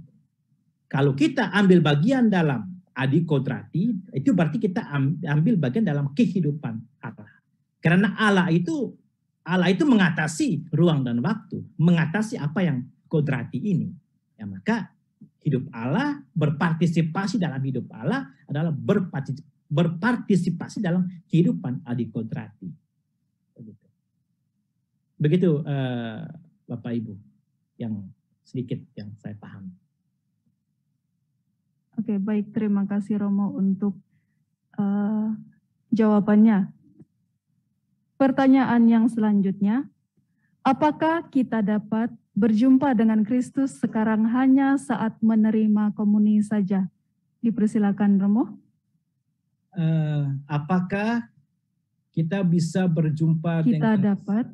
Kalau kita ambil bagian dalam adikodrati, itu berarti kita ambil bagian dalam kehidupan Allah. Karena Allah itu mengatasi ruang dan waktu, mengatasi apa yang kodrati ini. Ya, maka hidup Allah, berpartisipasi dalam hidup Allah adalah berpartisipasi dalam kehidupan adikodrati. Begitu Bapak Ibu, yang sedikit yang saya paham. Oke, baik. Terima kasih Romo untuk jawabannya. Pertanyaan yang selanjutnya, apakah kita dapat berjumpa dengan Kristus sekarang hanya saat menerima komuni saja? Dipersilakan Romo. Apakah kita bisa berjumpa Kita dengan dapat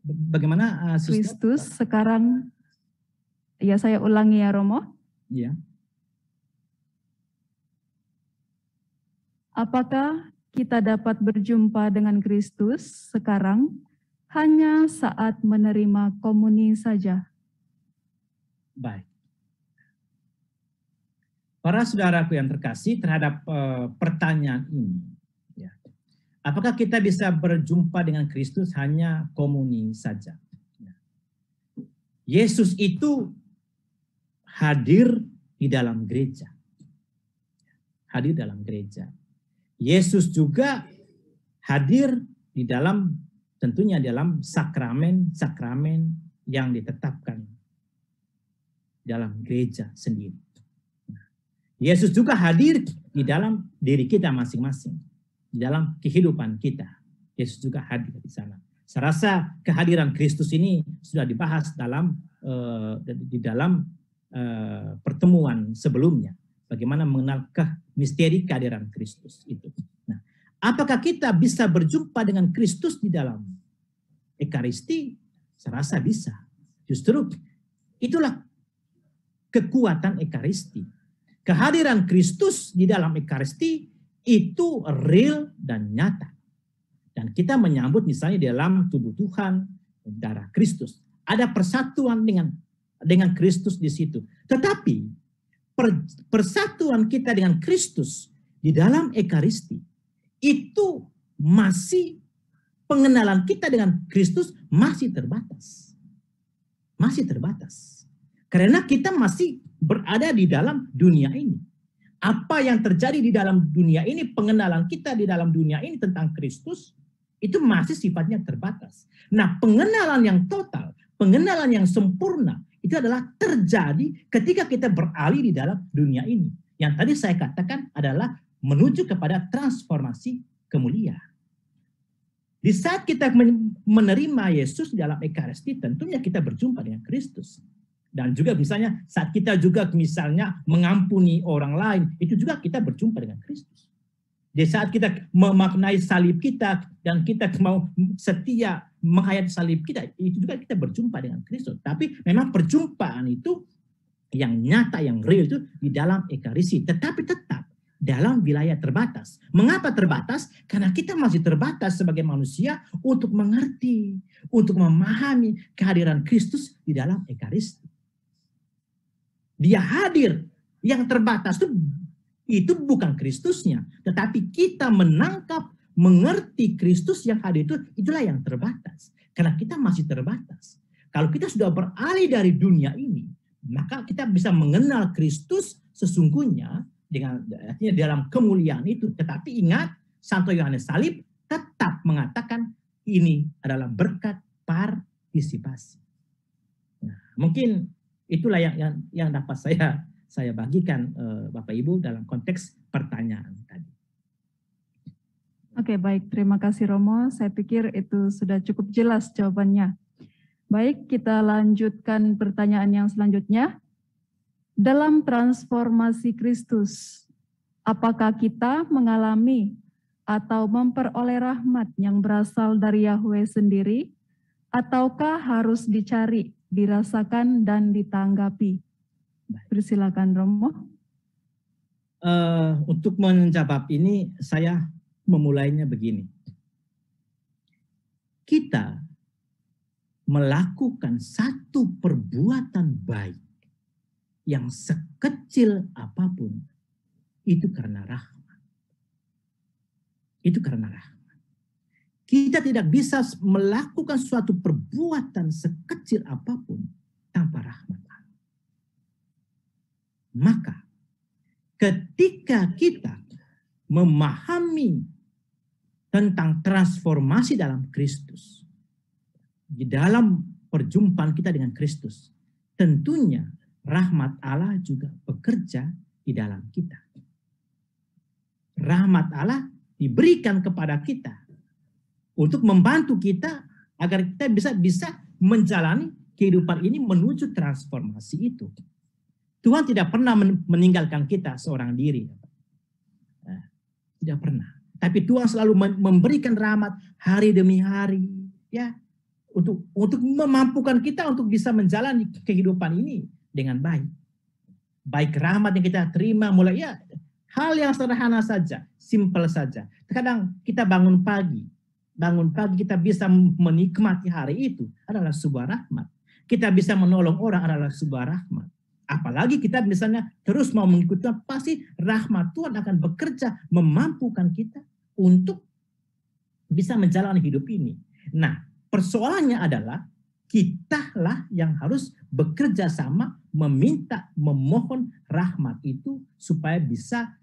bagaimana Kristus sekarang? Ya, saya ulangi ya Romo. Ya. Apakah kita dapat berjumpa dengan Kristus sekarang hanya saat menerima komuni saja? Baik. Para saudaraku yang terkasih, terhadap pertanyaan ini, ya, apakah kita bisa berjumpa dengan Kristus hanya komuni saja? Ya. Yesus itu hadir di dalam gereja. Hadir dalam gereja. Yesus juga hadir di dalam, tentunya dalam sakramen-sakramen yang ditetapkan dalam gereja sendiri. Yesus juga hadir di dalam diri kita masing-masing, di dalam kehidupan kita. Yesus juga hadir di sana. Saya rasa kehadiran Kristus ini sudah dibahas di dalam pertemuan sebelumnya. Bagaimana mengenal misteri kehadiran Kristus itu. Nah, apakah kita bisa berjumpa dengan Kristus di dalam Ekaristi? Saya rasa bisa. Justru itulah kekuatan Ekaristi. Kehadiran Kristus di dalam Ekaristi itu real dan nyata. Dan kita menyambut misalnya di dalam tubuh Tuhan, darah Kristus. Ada persatuan dengan Kristus di situ. Tetapi persatuan kita dengan Kristus di dalam Ekaristi itu masih, pengenalan kita dengan Kristus masih terbatas. Masih terbatas. Karena kita masih berada di dalam dunia ini. Apa yang terjadi di dalam dunia ini, pengenalan kita di dalam dunia ini tentang Kristus, itu masih sifatnya terbatas. Nah, pengenalan yang total, pengenalan yang sempurna, itu adalah terjadi ketika kita beralih di dalam dunia ini. Yang tadi saya katakan adalah menuju kepada transformasi kemuliaan. Di saat kita menerima Yesus di dalam Ekaristi, tentunya kita berjumpa dengan Kristus. Dan juga misalnya saat kita juga misalnya mengampuni orang lain, itu juga kita berjumpa dengan Kristus. Di saat kita memaknai salib kita dan kita mau setia menghayati salib kita, itu juga kita berjumpa dengan Kristus. Tapi memang perjumpaan itu yang nyata, yang real itu di dalam Ekaristi. Tetapi tetap dalam wilayah terbatas. Mengapa terbatas? Karena kita masih terbatas sebagai manusia untuk mengerti, untuk memahami kehadiran Kristus di dalam Ekaristi. Dia hadir, yang terbatas itu bukan Kristusnya, tetapi kita menangkap, mengerti Kristus yang hadir itulah yang terbatas. Karena kita masih terbatas. Kalau kita sudah beralih dari dunia ini, maka kita bisa mengenal Kristus sesungguhnya dengan artinya dalam kemuliaan itu. Tetapi ingat, Santo Yohanes Salib tetap mengatakan ini adalah berkat partisipasi. Nah, mungkin itulah yang dapat saya bagikan Bapak Ibu dalam konteks pertanyaan tadi. Oke, baik. Terima kasih Romo. Saya pikir itu sudah cukup jelas jawabannya. Baik, kita lanjutkan pertanyaan yang selanjutnya. Dalam transformasi Kristus, apakah kita mengalami atau memperoleh rahmat yang berasal dari Yahweh sendiri, ataukah harus dicari, dirasakan, dan ditanggapi? Persilakan Romo. Untuk menjawab ini, saya memulainya begini. Kita melakukan satu perbuatan baik yang sekecil apapun, itu karena rahmat. Itu karena rahmat. Kita tidak bisa melakukan suatu perbuatan sekecil apapun tanpa rahmat Allah. Maka ketika kita memahami tentang transformasi dalam Kristus, di dalam perjumpaan kita dengan Kristus, tentunya rahmat Allah juga bekerja di dalam kita. Rahmat Allah diberikan kepada kita untuk membantu kita agar kita bisa menjalani kehidupan ini menuju transformasi itu. Tuhan tidak pernah meninggalkan kita seorang diri. Tidak pernah. Tapi Tuhan selalu memberikan rahmat hari demi hari, ya, untuk memampukan kita untuk bisa menjalani kehidupan ini dengan baik. Baik rahmat yang kita terima mulai ya hal yang sederhana saja, simpel saja. Terkadang kita bangun pagi kita bisa menikmati hari itu adalah sebuah rahmat. Kita bisa menolong orang adalah sebuah rahmat. Apalagi kita misalnya terus mau mengikuti Tuhan, pasti rahmat Tuhan akan bekerja memampukan kita untuk bisa menjalani hidup ini. Nah, persoalannya adalah kitalah yang harus bekerja sama meminta, memohon rahmat itu supaya bisa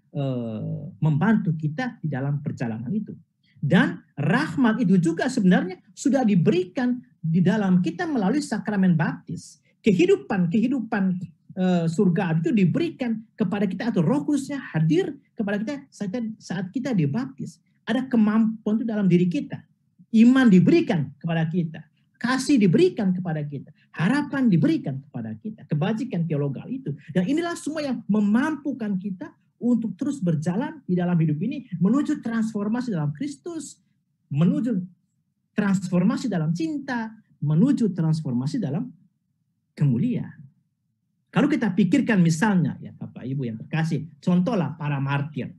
membantu kita di dalam perjalanan itu. Dan rahmat itu juga sebenarnya sudah diberikan di dalam kita melalui sakramen baptis. Kehidupan surga itu diberikan kepada kita atau Roh Kudusnya hadir kepada kita saat kita dibaptis. Ada kemampuan itu dalam diri kita. Iman diberikan kepada kita. Kasih diberikan kepada kita. Harapan diberikan kepada kita. Kebajikan teologal itu. Dan inilah semua yang memampukan kita untuk terus berjalan di dalam hidup ini menuju transformasi dalam Kristus, menuju transformasi dalam cinta, menuju transformasi dalam kemuliaan. Kalau kita pikirkan misalnya, ya Bapak Ibu yang terkasih, contohlah para martir.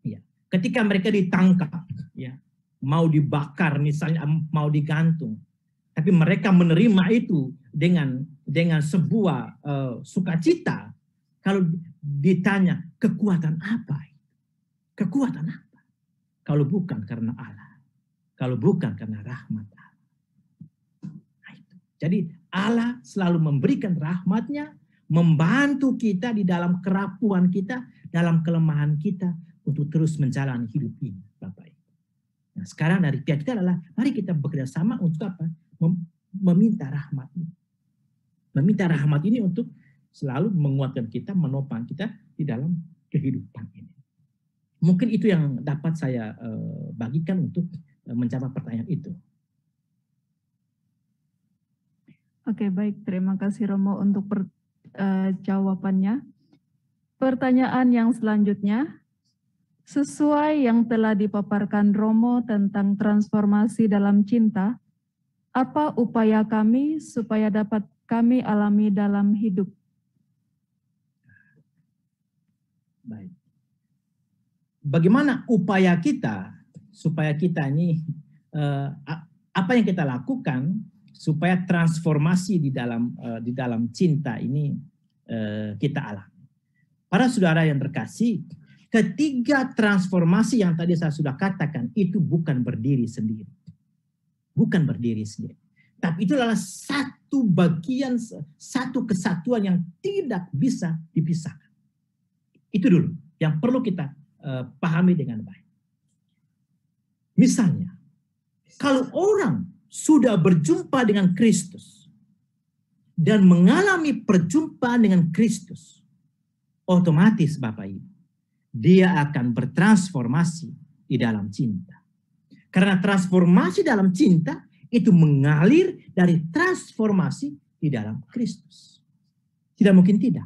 Ya, ketika mereka ditangkap, ya, mau dibakar misalnya, mau digantung, tapi mereka menerima itu dengan sebuah sukacita. Kalau ditanya kekuatan apa? Kekuatan apa? Kalau bukan karena Allah, kalau bukan karena rahmat Allah. Nah, itu. Jadi Allah selalu memberikan rahmatnya, membantu kita di dalam kerapuhan kita, dalam kelemahan kita untuk terus menjalani hidup ini, Bapak Ibu. Nah, sekarang dari pihak kita adalah mari kita bekerja sama untuk apa? Meminta rahmat ini. meminta rahmat ini untuk selalu menguatkan kita, menopang kita di dalam kehidupan ini. Mungkin itu yang dapat saya bagikan untuk menjawab pertanyaan itu. Oke, baik. Terima kasih Romo untuk jawabannya. Pertanyaan yang selanjutnya, sesuai yang telah dipaparkan Romo tentang transformasi dalam cinta, apa upaya kami supaya dapat kami alami dalam hidup? Baik. Bagaimana upaya kita supaya kita ini apa yang kita lakukan supaya transformasi di dalam cinta ini kita alami. Para saudara yang terkasih, ketiga transformasi yang tadi saya sudah katakan itu bukan berdiri sendiri. Bukan berdiri sendiri. Tapi itu adalah satu bagian, satu kesatuan yang tidak bisa dipisahkan. Itu dulu yang perlu kita pahami dengan baik. Misalnya, kalau orang sudah berjumpa dengan Kristus dan mengalami perjumpaan dengan Kristus, otomatis Bapak Ibu, dia akan bertransformasi di dalam cinta. Karena transformasi dalam cinta itu mengalir dari transformasi di dalam Kristus. Tidak mungkin tidak.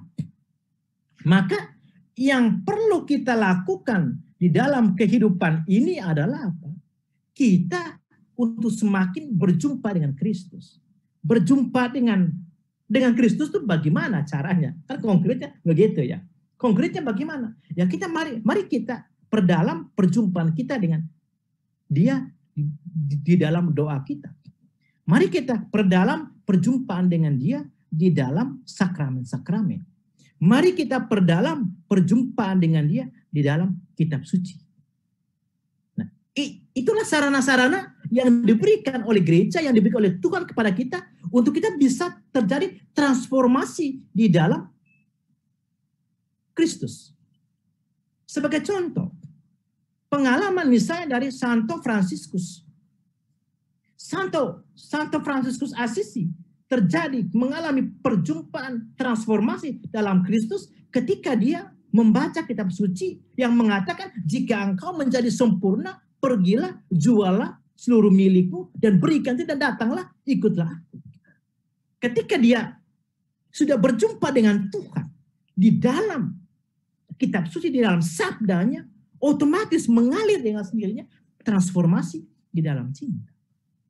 Maka yang perlu kita lakukan di dalam kehidupan ini adalah apa? Kita untuk semakin berjumpa dengan Kristus. Berjumpa dengan Kristus itu bagaimana caranya? Kan konkretnya begitu ya. Konkretnya bagaimana? Ya kita mari kita perdalam perjumpaan kita dengan Dia di dalam doa kita. Mari kita perdalam perjumpaan dengan Dia di dalam sakramen-sakramen. Mari kita perdalam perjumpaan dengan Dia di dalam kitab suci. Nah, itulah sarana-sarana yang diberikan oleh gereja, yang diberikan oleh Tuhan kepada kita untuk kita bisa terjadi transformasi di dalam Kristus. Sebagai contoh, pengalaman misalnya dari Santo Fransiskus. Santo Fransiskus Assisi terjadi mengalami perjumpaan transformasi dalam Kristus ketika dia membaca kitab suci yang mengatakan jika engkau menjadi sempurna, pergilah, jualah seluruh milikmu dan berikan dan datanglah, ikutlah aku. Ketika dia sudah berjumpa dengan Tuhan di dalam kitab suci, di dalam sabdanya, otomatis mengalir dengan sendirinya transformasi di dalam cinta.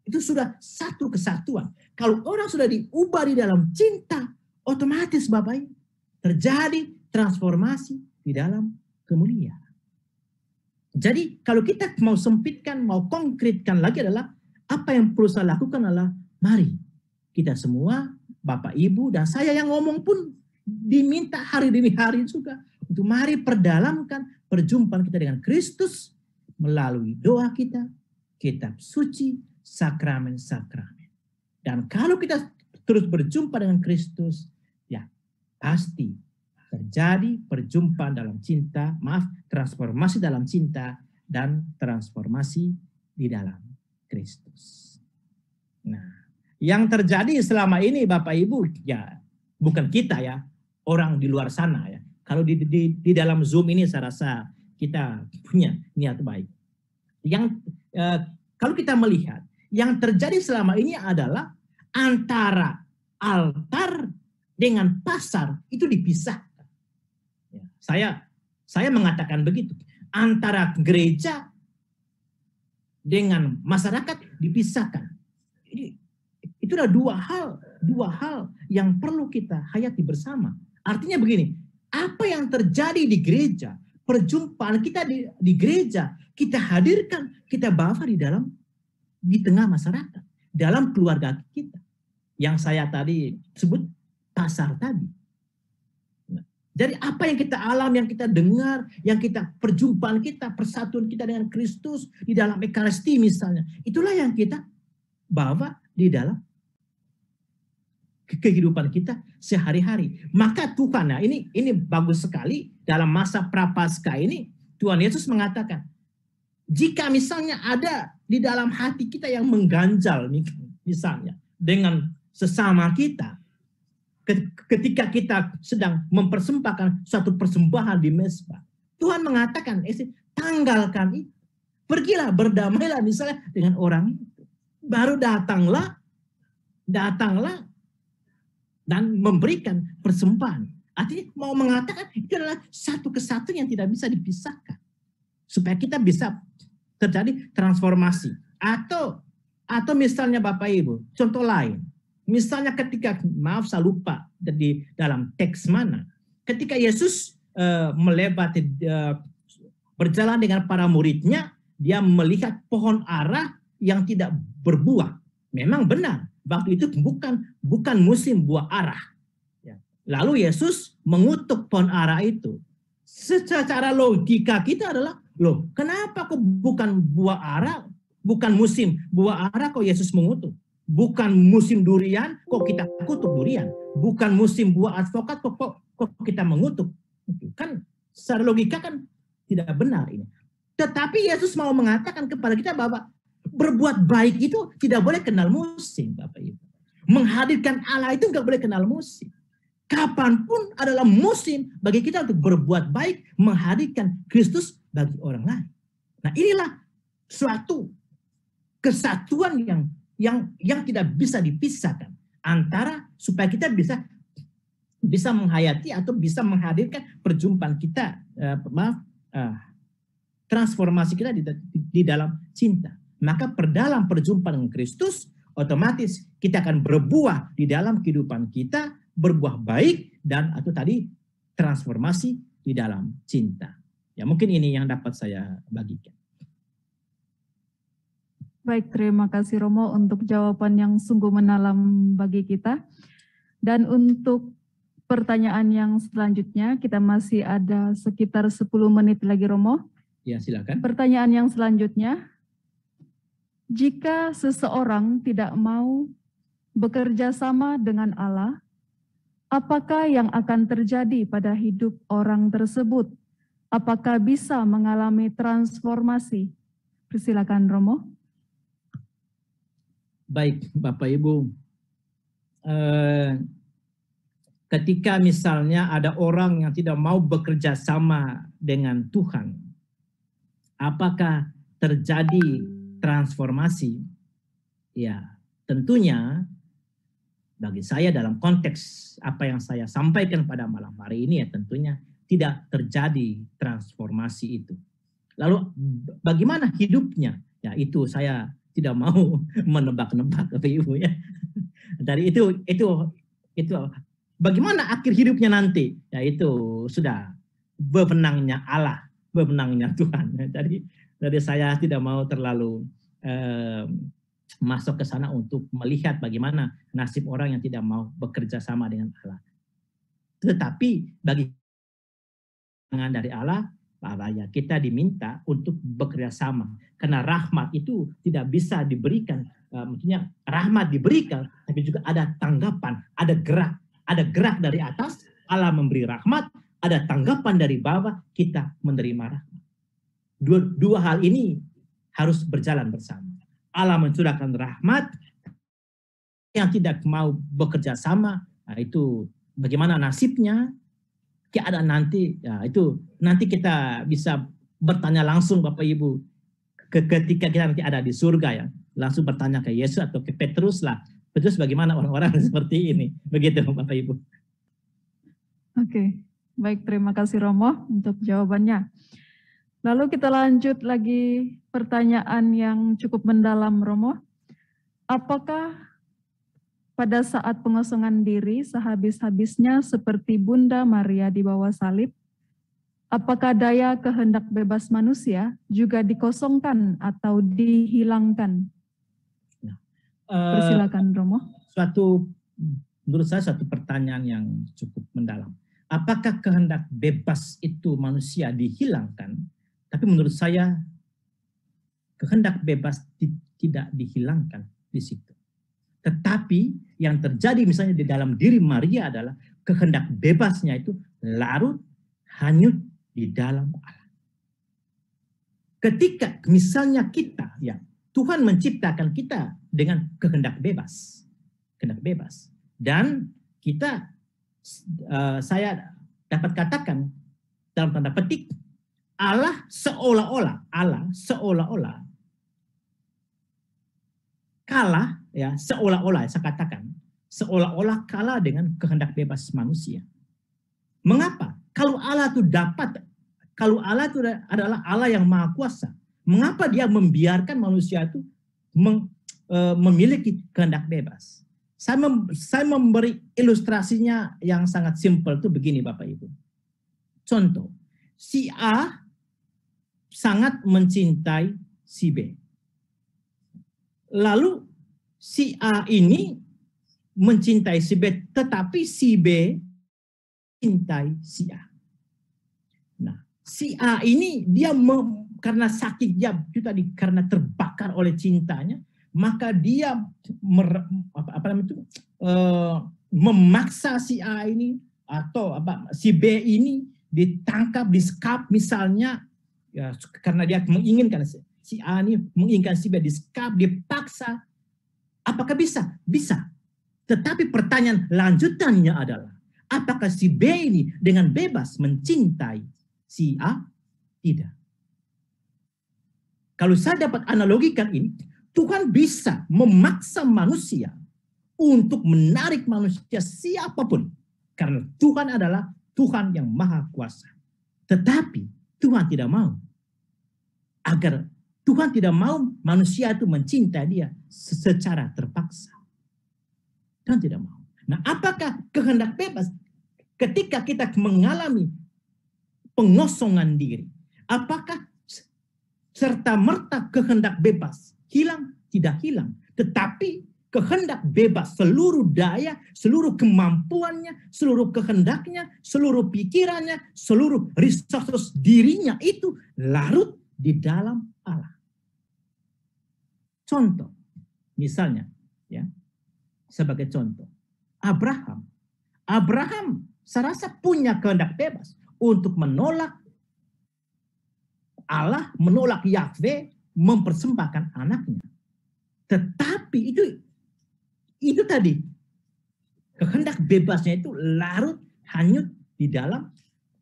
Itu sudah satu kesatuan. Kalau orang sudah diubah di dalam cinta, otomatis Bapak Ibu terjadi transformasi di dalam kemuliaan. Jadi kalau kita mau sempitkan, mau konkretkan lagi adalah apa yang perlu saya lakukan adalah mari kita semua, Bapak Ibu dan saya yang ngomong pun diminta hari demi hari juga untuk mari perdalamkan perjumpaan kita dengan Kristus melalui doa kita, kitab suci, sakramen-sakramen. Dan kalau kita terus berjumpa dengan Kristus, ya pasti terjadi perjumpaan dalam cinta, transformasi dalam cinta dan transformasi di dalam Kristus. Nah, yang terjadi selama ini Bapak Ibu, ya bukan kita ya, orang di luar sana ya. Kalau di dalam Zoom ini saya rasa kita punya niat baik. Yang kalau kita melihat, yang terjadi selama ini adalah antara altar dengan pasar itu dipisahkan. Ya, saya mengatakan begitu. Antara gereja dengan masyarakat dipisahkan. Itu adalah dua hal yang perlu kita hayati bersama. Artinya begini, apa yang terjadi di gereja, perjumpaan kita di gereja, kita hadirkan, kita bawa di tengah masyarakat, dalam keluarga kita. Yang saya tadi sebut pasar tadi. Jadi apa yang kita alami, yang kita dengar, yang kita perjumpaan kita, persatuan kita dengan Kristus di dalam Ekaristi misalnya, itulah yang kita bawa di dalam kehidupan kita sehari-hari. Maka Tuhan, nah ini bagus sekali dalam masa Prapaskah ini Tuhan Yesus mengatakan, jika misalnya ada di dalam hati kita yang mengganjal misalnya dengan sesama kita, ketika kita sedang mempersembahkan suatu persembahan di mezbah, Tuhan mengatakan, tanggalkan itu. Pergilah, berdamailah misalnya dengan orang itu. Baru datanglah dan memberikan persembahan. Artinya mau mengatakan itu adalah satu kesatuan yang tidak bisa dipisahkan. Supaya kita bisa terjadi transformasi. Atau misalnya Bapak Ibu, contoh lain. Misalnya ketika, maaf saya lupa di dalam teks mana. Ketika Yesus berjalan dengan para muridnya, dia melihat pohon ara yang tidak berbuah. Memang benar, waktu itu bukan musim buah ara. Lalu Yesus mengutuk pohon ara itu. Secara logika kita adalah, loh, kenapa kok bukan buah ara, bukan musim buah ara kok Yesus mengutuk? Bukan musim durian kok kita kutuk durian? Bukan musim buah alpukat kok kita mengutuk? Kan secara logika kan tidak benar ini. Tetapi Yesus mau mengatakan kepada kita bahwa berbuat baik itu tidak boleh kenal musim, Bapak Ibu. Menghadirkan Allah itu nggak boleh kenal musim. Kapanpun adalah musim bagi kita untuk berbuat baik, menghadirkan Kristus bagi orang lain. Nah, inilah suatu kesatuan yang tidak bisa dipisahkan antara supaya kita bisa menghayati atau bisa menghadirkan perjumpaan kita, transformasi kita di dalam cinta. Maka dalam perjumpaan dengan Kristus, otomatis kita akan berbuah di dalam kehidupan kita, berbuah baik dan atau tadi transformasi di dalam cinta. Ya, mungkin ini yang dapat saya bagikan. Baik, terima kasih Romo untuk jawaban yang sungguh mendalam bagi kita. Dan untuk pertanyaan yang selanjutnya, kita masih ada sekitar 10 menit lagi Romo. Ya, silakan. Pertanyaan yang selanjutnya, jika seseorang tidak mau bekerja sama dengan Allah, apakah yang akan terjadi pada hidup orang tersebut? Apakah bisa mengalami transformasi? Persilakan Romo. Baik, Bapak Ibu. Ketika misalnya ada orang yang tidak mau bekerja sama dengan Tuhan, apakah terjadi transformasi? Ya, tentunya bagi saya dalam konteks apa yang saya sampaikan pada malam hari ini ya tentunya tidak terjadi transformasi itu. Lalu bagaimana hidupnya? Ya itu saya tidak mau menebak-nebak Bapak Ibu ya. Dari itu bagaimana akhir hidupnya nanti? Ya itu sudah bewenangnya Allah, bewenangnya Tuhan. Jadi saya tidak mau terlalu masuk ke sana untuk melihat bagaimana nasib orang yang tidak mau bekerja sama dengan Allah. Tetapi bagi dari Allah, bahwa ya kita diminta untuk bekerja sama. Karena rahmat itu tidak bisa diberikan, maksudnya rahmat diberikan, tapi juga ada tanggapan, ada gerak dari atas, Allah memberi rahmat, ada tanggapan dari bawah, kita menerima rahmat. Dua hal ini harus berjalan bersama. Allah mencurahkan rahmat, yang tidak mau bekerja sama, nah itu bagaimana nasibnya, keadaan nanti, ya itu nanti kita bisa bertanya langsung Bapak Ibu, ketika kita nanti ada di surga ya, langsung bertanya ke Yesus atau ke Petrus lah, Petrus bagaimana orang-orang seperti ini, begitu Bapak Ibu. Oke, baik terima kasih Romo untuk jawabannya. Lalu kita lanjut lagi pertanyaan yang cukup mendalam Romo. Apakah pada saat pengosongan diri sehabis-habisnya seperti Bunda Maria di bawah salib, apakah daya kehendak bebas manusia juga dikosongkan atau dihilangkan? Persilakan Romo. Menurut saya satu pertanyaan yang cukup mendalam. Apakah kehendak bebas itu manusia dihilangkan? Tapi menurut saya kehendak bebas tidak dihilangkan di situ. Tetapi yang terjadi misalnya di dalam diri Maria adalah kehendak bebasnya itu larut, hanyut di dalam Allah. Ketika misalnya kita, ya Tuhan menciptakan kita dengan kehendak bebas. Dan saya dapat katakan dalam tanda petik, Allah seolah-olah kalah, ya, seolah-olah saya katakan, seolah-olah kalah dengan kehendak bebas manusia. Mengapa? Kalau Allah itu adalah Allah yang maha kuasa, mengapa dia membiarkan manusia itu memiliki kehendak bebas? Saya memberi ilustrasinya yang sangat simpel itu begini Bapak Ibu. Contoh, si A sangat mencintai si B. Lalu si A ini mencintai si B, tetapi si B mencintai si A. Nah, si A ini dia karena sakit itu tadi, karena terbakar oleh cintanya, maka dia memaksa si A ini atau si B ini ditangkap, disekap misalnya, ya, karena dia menginginkan si A ini menginginkan si B, disekap, dipaksa. Apakah bisa? Bisa. Tetapi pertanyaan lanjutannya adalah, apakah si B ini dengan bebas mencintai si A? Tidak. Kalau saya dapat analogikan ini, Tuhan bisa memaksa manusia untuk menarik manusia siapapun. Karena Tuhan adalah Tuhan yang maha kuasa. Tetapi Tuhan tidak mau. Tuhan tidak mau manusia itu mencintai dia secara terpaksa. Tuhan tidak mau. Nah, apakah kehendak bebas ketika kita mengalami pengosongan diri? Apakah serta-merta kehendak bebas hilang? Tidak hilang. Tetapi kehendak bebas, seluruh daya, seluruh kemampuannya, seluruh kehendaknya, seluruh pikirannya, seluruh resources dirinya itu larut di dalam Allah. Contoh, misalnya, ya, sebagai contoh, Abraham saya rasa punya kehendak bebas untuk menolak Allah, menolak Yahweh, mempersembahkan anaknya. Tetapi itu tadi, kehendak bebasnya itu larut hanyut di dalam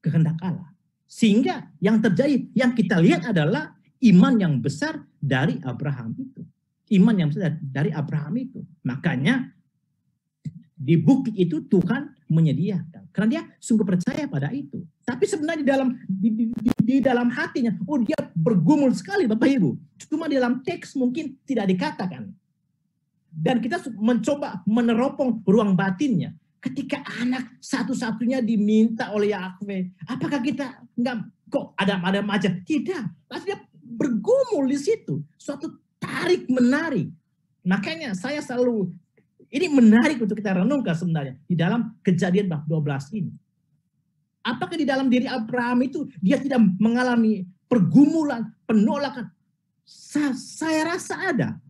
kehendak Allah. Sehingga yang terjadi, yang kita lihat adalah iman yang besar dari Abraham itu. Iman yang besar dari Abraham itu. Makanya di bukti itu Tuhan menyediakan. Karena dia sungguh percaya pada itu. Tapi sebenarnya di dalam hatinya, dia bergumul sekali Bapak Ibu. Cuma di dalam teks mungkin tidak dikatakan. Dan kita mencoba meneropong ruang batinnya. Ketika anak satu-satunya diminta oleh Yahweh, apakah kita kok ada aja? Tidak. Pasti dia bergumul di situ. Suatu tarik menarik. Makanya saya selalu, ini menarik untuk kita renungkan sebenarnya di dalam Kejadian bab 12 ini. Apakah di dalam diri Abraham itu dia tidak mengalami pergumulan, penolakan? Saya rasa ada.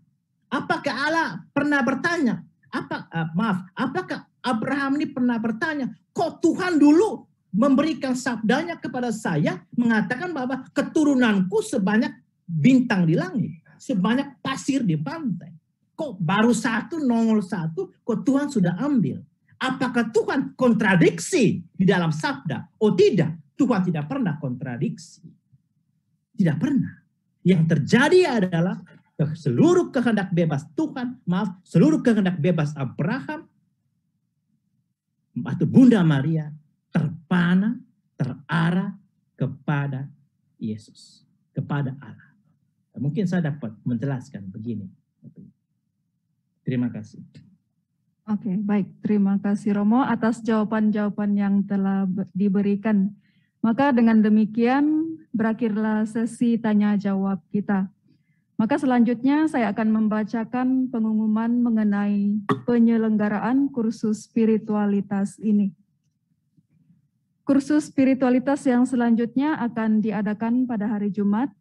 Apakah Allah pernah bertanya? Apakah Abraham ini pernah bertanya, kok Tuhan dulu memberikan sabdanya kepada saya, mengatakan bahwa keturunanku sebanyak bintang di langit, sebanyak pasir di pantai. Kok baru nongol satu, kok Tuhan sudah ambil? Apakah Tuhan kontradiksi di dalam sabda? Oh tidak, Tuhan tidak pernah kontradiksi. Tidak pernah. Yang terjadi adalah seluruh kehendak bebas Tuhan, seluruh kehendak bebas Abraham atau Bunda Maria terarah kepada Yesus, kepada Allah. Mungkin saya dapat menjelaskan begini. Terima kasih. Oke, baik. Terima kasih Romo atas jawaban-jawaban yang telah diberikan. Maka dengan demikian berakhirlah sesi tanya jawab kita. Maka selanjutnya saya akan membacakan pengumuman mengenai penyelenggaraan kursus spiritualitas ini. Kursus spiritualitas yang selanjutnya akan diadakan pada hari Jumat,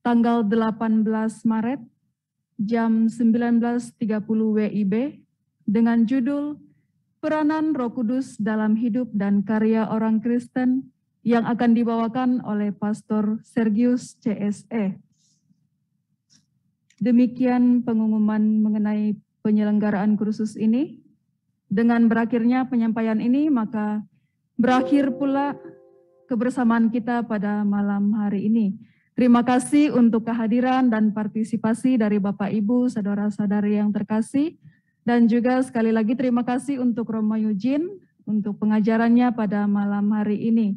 tanggal 18 Maret, jam 19.30 WIB, dengan judul Peranan Roh Kudus dalam Hidup dan Karya Orang Kristen, yang akan dibawakan oleh Pastor Sergius CSE. Demikian pengumuman mengenai penyelenggaraan kursus ini. dengan berakhirnya penyampaian ini, maka berakhir pula kebersamaan kita pada malam hari ini. Terima kasih untuk kehadiran dan partisipasi dari Bapak Ibu, saudara-saudari yang terkasih. Dan juga sekali lagi terima kasih untuk Romo Eugene untuk pengajarannya pada malam hari ini.